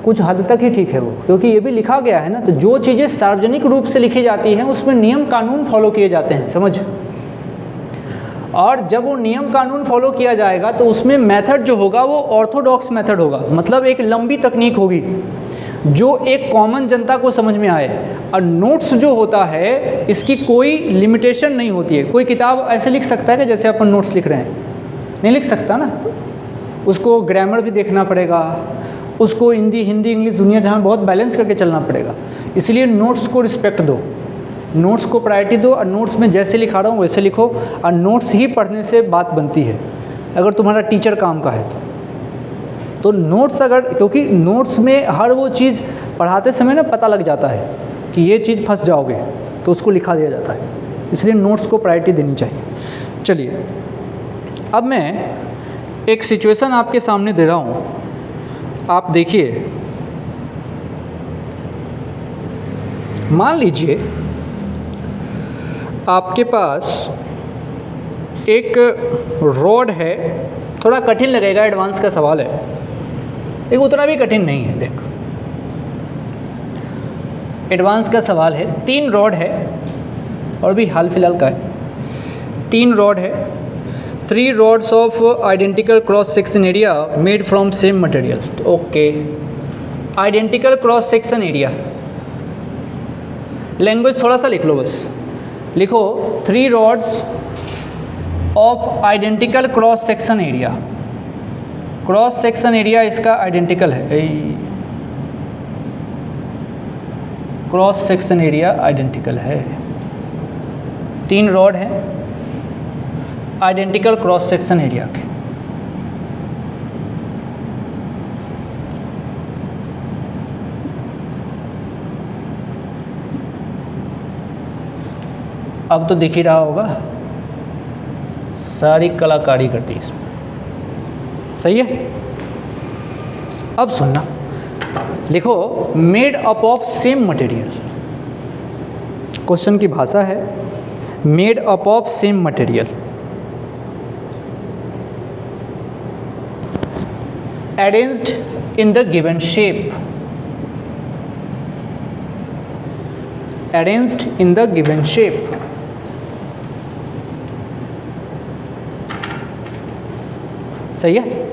कुछ हद तक ही ठीक है वो, क्योंकि ये भी लिखा गया है ना। तो जो चीज़ें सार्वजनिक रूप से लिखी जाती हैं उसमें नियम कानून फॉलो किए जाते हैं, समझ। और जब वो नियम कानून फॉलो किया जाएगा तो उसमें मेथड जो होगा वो ऑर्थोडॉक्स मेथड होगा, मतलब एक लंबी तकनीक होगी जो एक कॉमन जनता को समझ में आए। और नोट्स जो होता है इसकी कोई लिमिटेशन नहीं होती है। कोई किताब ऐसे लिख सकता है कि जैसे अपन नोट्स लिख रहे हैं, नहीं लिख सकता ना, उसको ग्रामर भी देखना पड़ेगा, उसको हिंदी इंग्लिश दुनिया जहाँ बहुत बैलेंस करके चलना पड़ेगा। इसलिए नोट्स को रिस्पेक्ट दो, नोट्स को प्रायोरिटी दो, और नोट्स में जैसे लिखा रहा हूँ वैसे लिखो। और नोट्स ही पढ़ने से बात बनती है, अगर तुम्हारा टीचर काम का है तो नोट्स अगर, क्योंकि नोट्स में हर वो चीज़ पढ़ाते समय ना पता लग जाता है कि ये चीज़ फंस जाओगे, तो उसको लिखा दिया जाता है। इसलिए नोट्स को प्रायोरिटी देनी चाहिए। चलिए अब मैं एक सिचुएशन आपके सामने दे रहा हूँ, आप देखिए। मान लीजिए आपके पास एक रॉड है, थोड़ा कठिन लगेगा, एडवांस का सवाल है, लेकिन उतना भी कठिन नहीं है। देखो एडवांस का सवाल है, 3 रॉड है और भी हाल फिलहाल का है। 3 रॉड है, 3 rods of identical cross section area made from same material. Okay, identical cross section area, language थोड़ा सा लिख लो, बस लिखो 3 rods of identical cross section area. Cross section area इसका आइडेंटिकल है, क्रॉस सेक्शन एरिया आइडेंटिकल है। 3 रॉड है आइडेंटिकल क्रॉस सेक्शन एरिया के। अब तो दिख ही रहा होगा, सारी कलाकारी करती है इसमें, सही है। अब सुनना, लिखो made up of same material. Question की भाषा है made up of same material, arranged in the given shape, arranged in the given shape। सही है।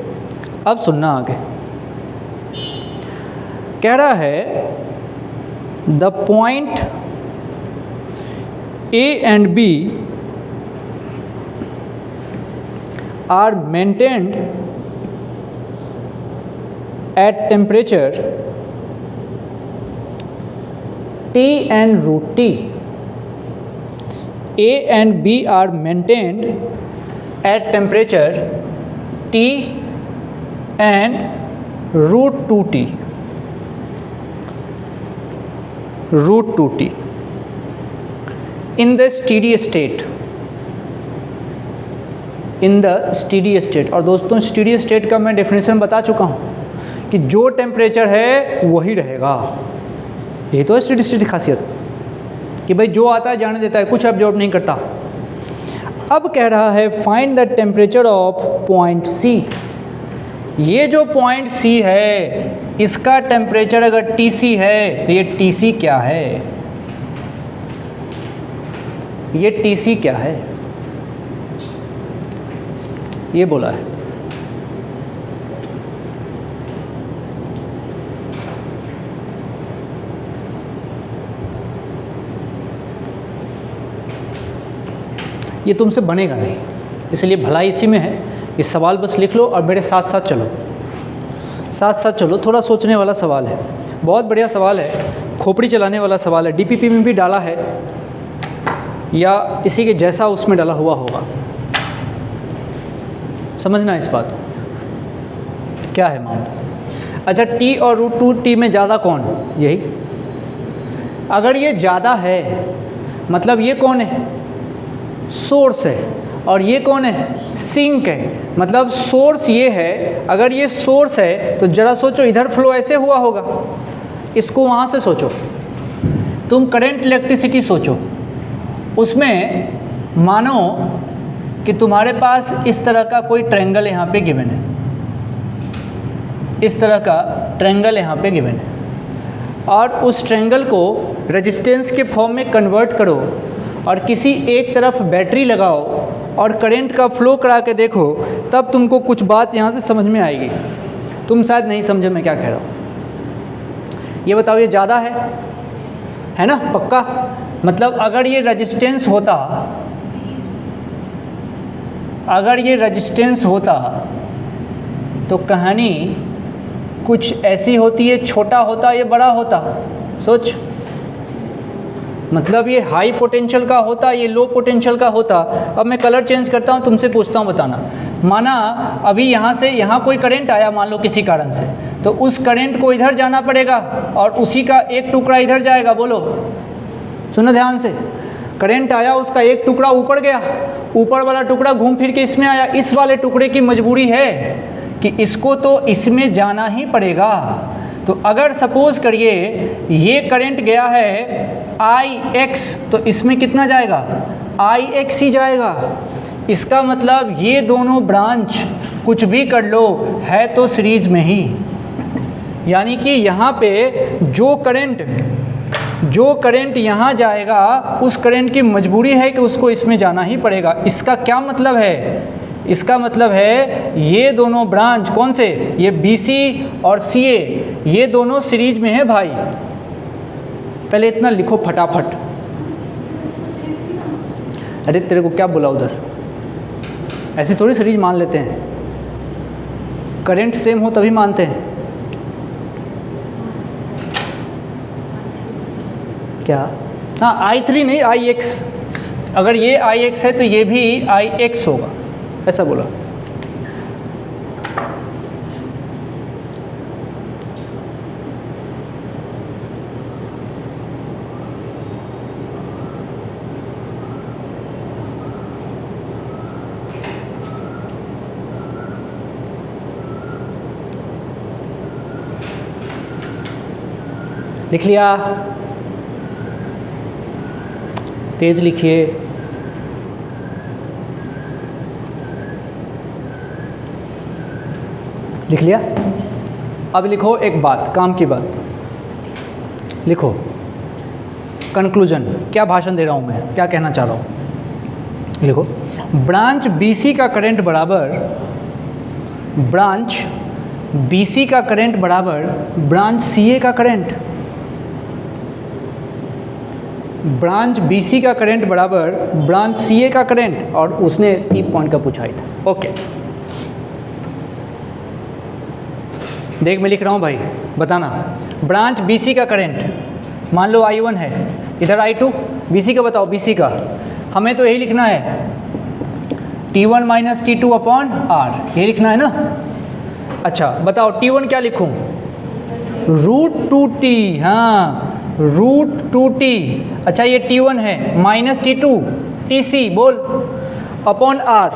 अब सुनना आगे, कह रहा है the point A and B are maintained at temperature T and root T. A and B are maintained at temperature T and root 2T. Root 2T. In the steady state. In the steady state. और दोस्तों स्टेडी स्टेट का मैं डेफिनेशन बता चुका हूँ कि जो टेम्परेचर है वही रहेगा। यही तो है स्टेडी स्टेट की खासियत कि भाई जो आता है जाने देता है, कुछ एब्जॉर्ब नहीं करता। अब कह रहा है find the temperature of point C. ये जो पॉइंट सी है इसका टेम्परेचर अगर टीसी है तो ये टीसी क्या है, ये टीसी क्या है, ये बोला है। ये तुमसे बनेगा नहीं, इसलिए भलाई इसी में है। ये सवाल बस लिख लो और मेरे साथ साथ चलो, साथ साथ चलो। थोड़ा सोचने वाला सवाल है, बहुत बढ़िया सवाल है, खोपड़ी चलाने वाला सवाल है। डीपीपी में भी डाला है या इसी के जैसा उसमें डाला हुआ होगा, समझना इस बात को क्या है मामला। अच्छा, टी और रूट 2T में ज़्यादा कौन, यही। अगर ये ज़्यादा है मतलब ये कौन है, सोर्स है, और ये कौन है, सिंक है। मतलब सोर्स ये है, अगर ये सोर्स है तो ज़रा सोचो इधर फ्लो ऐसे हुआ होगा, इसको वहाँ से सोचो। तुम करंट इलेक्ट्रिसिटी सोचो, उसमें मानो कि तुम्हारे पास इस तरह का कोई ट्रायंगल यहाँ पे गिवन है, इस तरह का ट्रायंगल यहाँ पे गिवन है, और उस ट्रायंगल को रेजिस्टेंस के फॉर्म में कन्वर्ट करो और किसी एक तरफ बैटरी लगाओ और करंट का फ्लो करा के देखो, तब तुमको कुछ बात यहाँ से समझ में आएगी। तुम शायद नहीं समझो मैं क्या कह रहा हूँ। ये बताओ, ये ज़्यादा है ना, पक्का। मतलब अगर ये रेजिस्टेंस होता, अगर ये रेजिस्टेंस होता तो कहानी कुछ ऐसी होती है, छोटा होता ये बड़ा होता, सोच। मतलब ये हाई पोटेंशियल का होता, ये लो पोटेंशियल का होता। अब मैं कलर चेंज करता हूँ, तुमसे पूछता हूँ बताना। माना अभी यहाँ से यहाँ कोई करंट आया मान लो किसी कारण से, तो उस करंट को इधर जाना पड़ेगा और उसी का एक टुकड़ा इधर जाएगा। बोलो, सुनो ध्यान से। करंट आया, उसका एक टुकड़ा ऊपर गया, ऊपर वाला टुकड़ा घूम फिर के इसमें आया। इस वाले टुकड़े की मजबूरी है कि इसको तो इसमें जाना ही पड़ेगा। तो अगर सपोज करिए ये करंट गया है Ix, तो इसमें कितना जाएगा, Ix ही जाएगा। इसका मतलब ये दोनों ब्रांच कुछ भी कर लो है तो सीरीज में ही। यानी कि यहाँ पे जो करंट यहाँ जाएगा उस करंट की मजबूरी है कि उसको इसमें जाना ही पड़ेगा। इसका क्या मतलब है, इसका मतलब है ये दोनों ब्रांच कौन से, ये BC और CA, ये दोनों सीरीज में है भाई। पहले इतना लिखो फटाफट। अरे तेरे को क्या बोला उधर, ऐसी थोड़ी सीरीज मान लेते हैं, करंट सेम हो तभी मानते हैं। क्या, हाँ I3 नहीं Ix। अगर ये Ix है तो ये भी Ix होगा, ऐसा बोला। लिख लिया, तेज लिखिए। लिख लिया। अब लिखो एक बात, काम की बात लिखो। कंक्लूजन, क्या भाषण दे रहा हूँ मैं, क्या कहना चाह रहा हूँ, लिखो। ब्रांच BC का करंट बराबर, ब्रांच BC का करंट बराबर ब्रांच CA का करंट। ब्रांच BC का करंट बराबर ब्रांच CA का करंट, और उसने T पॉइंट का पूछा ही था। ओके, देख मैं लिख रहा हूँ भाई, बताना। ब्रांच BC का करंट मान लो I1 है, इधर I2, BC का बताओ, BC का हमें तो यही लिखना है T1 minus T2 upon R, यही लिखना है ना। अच्छा बताओ T1 क्या लिखूँ, √2T, हाँ √2T। अच्छा ये T1 है, माइनस T2 TC बोल अपॉन R,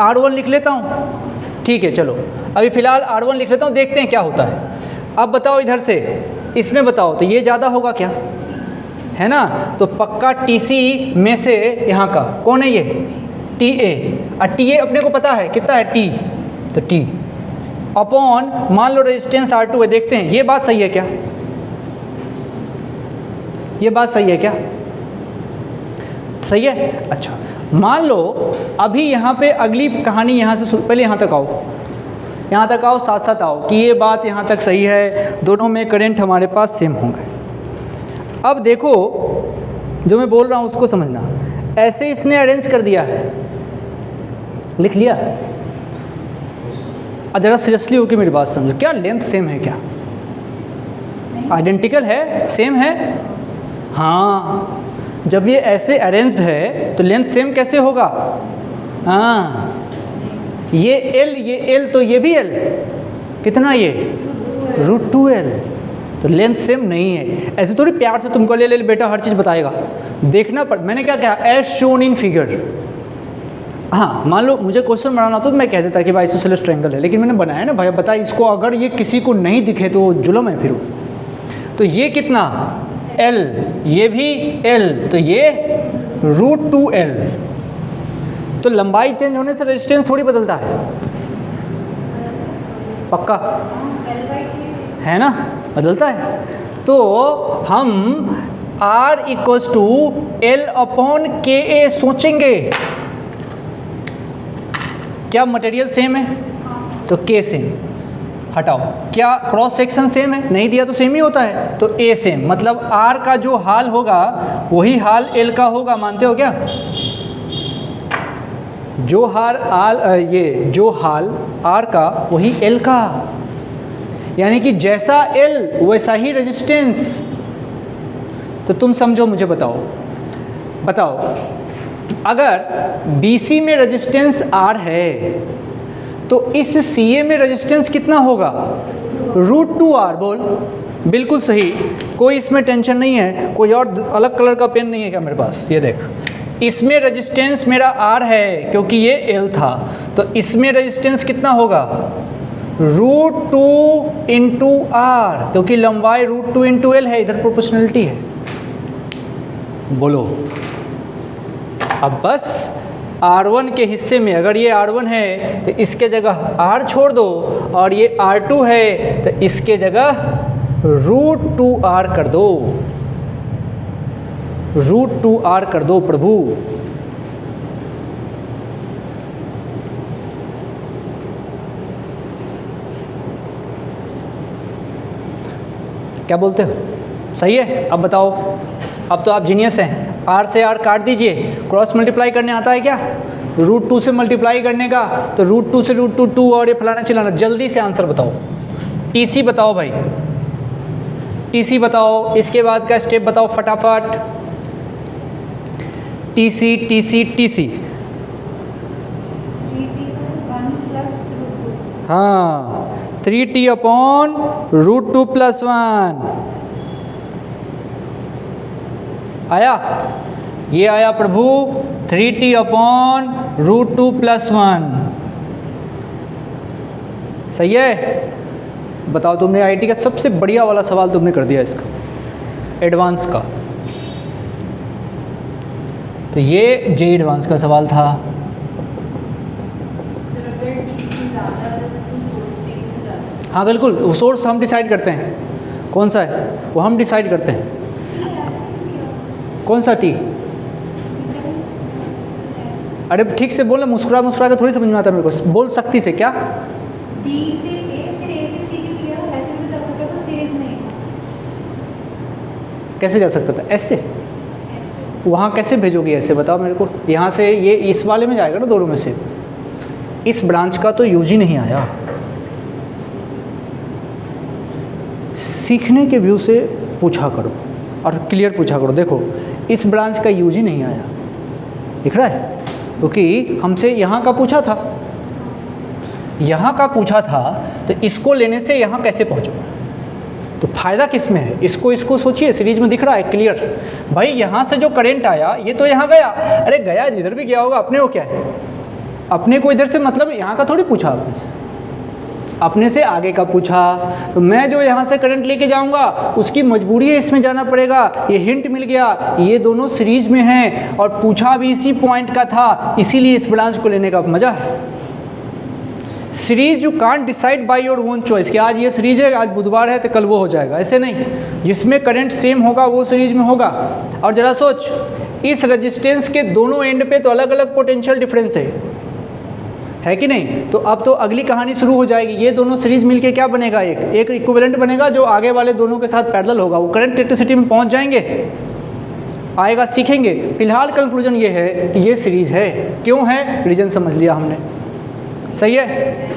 R1 लिख लेता हूँ, ठीक है चलो अभी फ़िलहाल R1 लिख लेता हूँ, देखते हैं क्या होता है। अब बताओ इधर से इसमें बताओ तो ये ज़्यादा होगा क्या, है ना, तो पक्का TC में से यहाँ का कौन है ये TA, और TA अपने को पता है कितना है T, तो T अपॉन मान लो रेजिस्टेंस R2 है, देखते हैं ये बात सही है क्या, ये बात सही है क्या, सही है। अच्छा मान लो अभी यहाँ पे अगली कहानी यहाँ से पहले यहाँ तक आओ, यहाँ तक आओ, साथ साथ आओ कि ये बात यहाँ तक सही है, दोनों में करंट हमारे पास सेम होंगे। अब देखो जो मैं बोल रहा हूँ उसको समझना, ऐसे इसने अरेंज कर दिया है, लिख लिया। अब ज़रा सीरियसली होकर मेरी बात समझो, क्या लेंथ सेम है, क्या आइडेंटिकल है, सेम है, हाँ जब ये ऐसे अरेंज्ड है तो लेंथ सेम कैसे होगा, हाँ ये L ये L तो ये भी L, कितना ये √2L, तो लेंथ सेम नहीं है। ऐसे थोड़ी प्यार से तुमको ले बेटा हर चीज़ बताएगा, देखना पड़, मैंने क्या कहा एज शोन इन फिगर। हाँ मान लो मुझे क्वेश्चन बनाना तो मैं कह देता कि भाई आइसोसेलेस ट्रायंगल है, लेकिन मैंने बनाया ना भाई, बता इसको, अगर ये किसी को नहीं दिखे तो जुल्म है फिर। तो ये कितना L, ये भी L, तो ये √2L, तो लंबाई चेंज होने से रेजिस्टेंस थोड़ी बदलता है, पक्का है ना, बदलता है। तो हम R equals to L upon KA सोचेंगे, क्या मटेरियल सेम है तो K सेम, हटाओ, क्या क्रॉस सेक्शन सेम है, नहीं दिया तो सेम ही होता है, तो A सेम, मतलब R का जो हाल होगा वही हाल L का होगा, मानते हो क्या, जो जो हाल R का वही L का, यानी कि जैसा L वैसा ही रेजिस्टेंस। तो तुम समझो, मुझे बताओ अगर BC में रेजिस्टेंस R है तो इस CA में रेजिस्टेंस कितना होगा, √2R, बोल बिल्कुल सही, कोई इसमें टेंशन नहीं है। कोई और अलग कलर का पेन नहीं है क्या मेरे पास, ये देख, इसमें रेजिस्टेंस मेरा R है क्योंकि ये L था, तो इसमें रेजिस्टेंस कितना होगा, √2 इंटू R, क्योंकि लंबाई √2 इंटू L है, इधर प्रोपोर्शनलिटी है। बोलो अब बस R1 के हिस्से में अगर ये R1 है तो इसके जगह R छोड़ दो, और ये R2 है तो इसके जगह √2R कर दो, √2R कर दो प्रभु। क्या बोलते हो, सही है। अब बताओ, अब तो आप जीनियस हैं, R से R काट दीजिए, क्रॉस मल्टीप्लाई करने आता है क्या, √2 से मल्टीप्लाई करने का, तो √2 से √2 2 और ये फलाना चिलाना। जल्दी से आंसर बताओ, TC बताओ भाई, TC बताओ, इसके बाद का स्टेप बताओ फटाफट, TC TC TC, हाँ 3T अपॉन √2 + 1 आया, ये आया प्रभु 3T अपॉन √2 + 1, सही है। बताओ, तुमने आईटी का सबसे बढ़िया वाला सवाल तुमने कर दिया इसका, एडवांस का, तो ये जे एडवांस का सवाल था। हाँ बिल्कुल, वो सोर्स हम डिसाइड करते हैं कौन सा है, वो हम डिसाइड करते हैं। कौन सा टी, अरे ठीक से बोलना, मुस्कुरा के थोड़ी समझ में आता है मेरे को, बोल सकती से क्या, D से A फिर A से C क्यों किया, ऐसे तो चल सकता था, सीरीज में। कैसे जा सकता था? ऐसे। वहाँ कैसे भेजोगे ऐसे, बताओ मेरे को। यहाँ से ये इस वाले में जाएगा ना, दोनों में से। इस ब्रांच का तो यूज ही नहीं आया। सीखने के व्यू से पूछा करो और क्लियर पूछा करो। देखो इस ब्रांच का यूज ही नहीं आया, दिख रहा है, क्योंकि हमसे यहाँ का पूछा था, यहाँ का पूछा था, तो इसको लेने से यहाँ कैसे पहुँचो? तो फायदा किस में है? इसको सोचिए, सीरीज में दिख रहा है क्लियर। भाई यहाँ से जो करंट आया ये तो यहाँ गया, अरे गया इधर भी गया होगा, अपने को क्या है? अपने को इधर से मतलब यहाँ का थोड़ी पूछा आपने से, अपने से आगे का पूछा। तो मैं जो यहाँ से करंट लेके जाऊँगा उसकी मजबूरी है, इसमें जाना पड़ेगा। ये हिंट मिल गया, ये दोनों सीरीज में हैं और पूछा भी इसी पॉइंट का था, इसीलिए इस ब्रांच को लेने का मज़ा है। Series you can't decide by your own choice कि आज ये सीरीज है, आज बुधवार है तो कल वो हो जाएगा, ऐसे नहीं। जिसमें करंट सेम होगा वो सीरीज में होगा। और ज़रा सोच, इस रेजिस्टेंस के दोनों एंड पे तो अलग अलग पोटेंशियल डिफरेंस है कि नहीं? तो अब तो अगली कहानी शुरू हो जाएगी। ये दोनों सीरीज मिलके क्या बनेगा? एक इक्विवेलेंट बनेगा जो आगे वाले दोनों के साथ पैरेलल होगा। वो करंट इलेक्ट्रिसिटी में पहुंच जाएंगे, आएगा, सीखेंगे। फिलहाल कंक्लूजन ये है कि ये सीरीज है। क्यों है? रीजन समझ लिया हमने, सही है।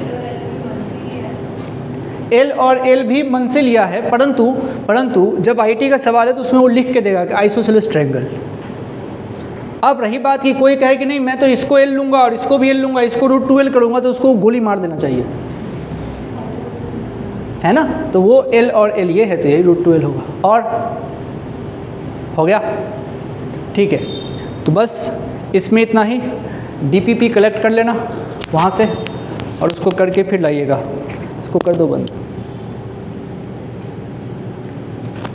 एल और एल भी मन से लिया है, परंतु जब आईटी का सवाल है तो उसमें वो लिख के देगा कि आइसोसेलेस ट्रायंगल। अब रही बात कि कोई कहे कि नहीं मैं तो इसको एल लूँगा और इसको भी एल लूँगा, इसको √2l करूँगा, तो उसको गोली मार देना चाहिए, है ना? तो वो एल और एल ये है तो यही √2l होगा। और हो गया, ठीक है। तो बस इसमें इतना ही। DPP कलेक्ट कर लेना वहाँ से और उसको करके फिर लाइएगा। इसको कर दो बंद।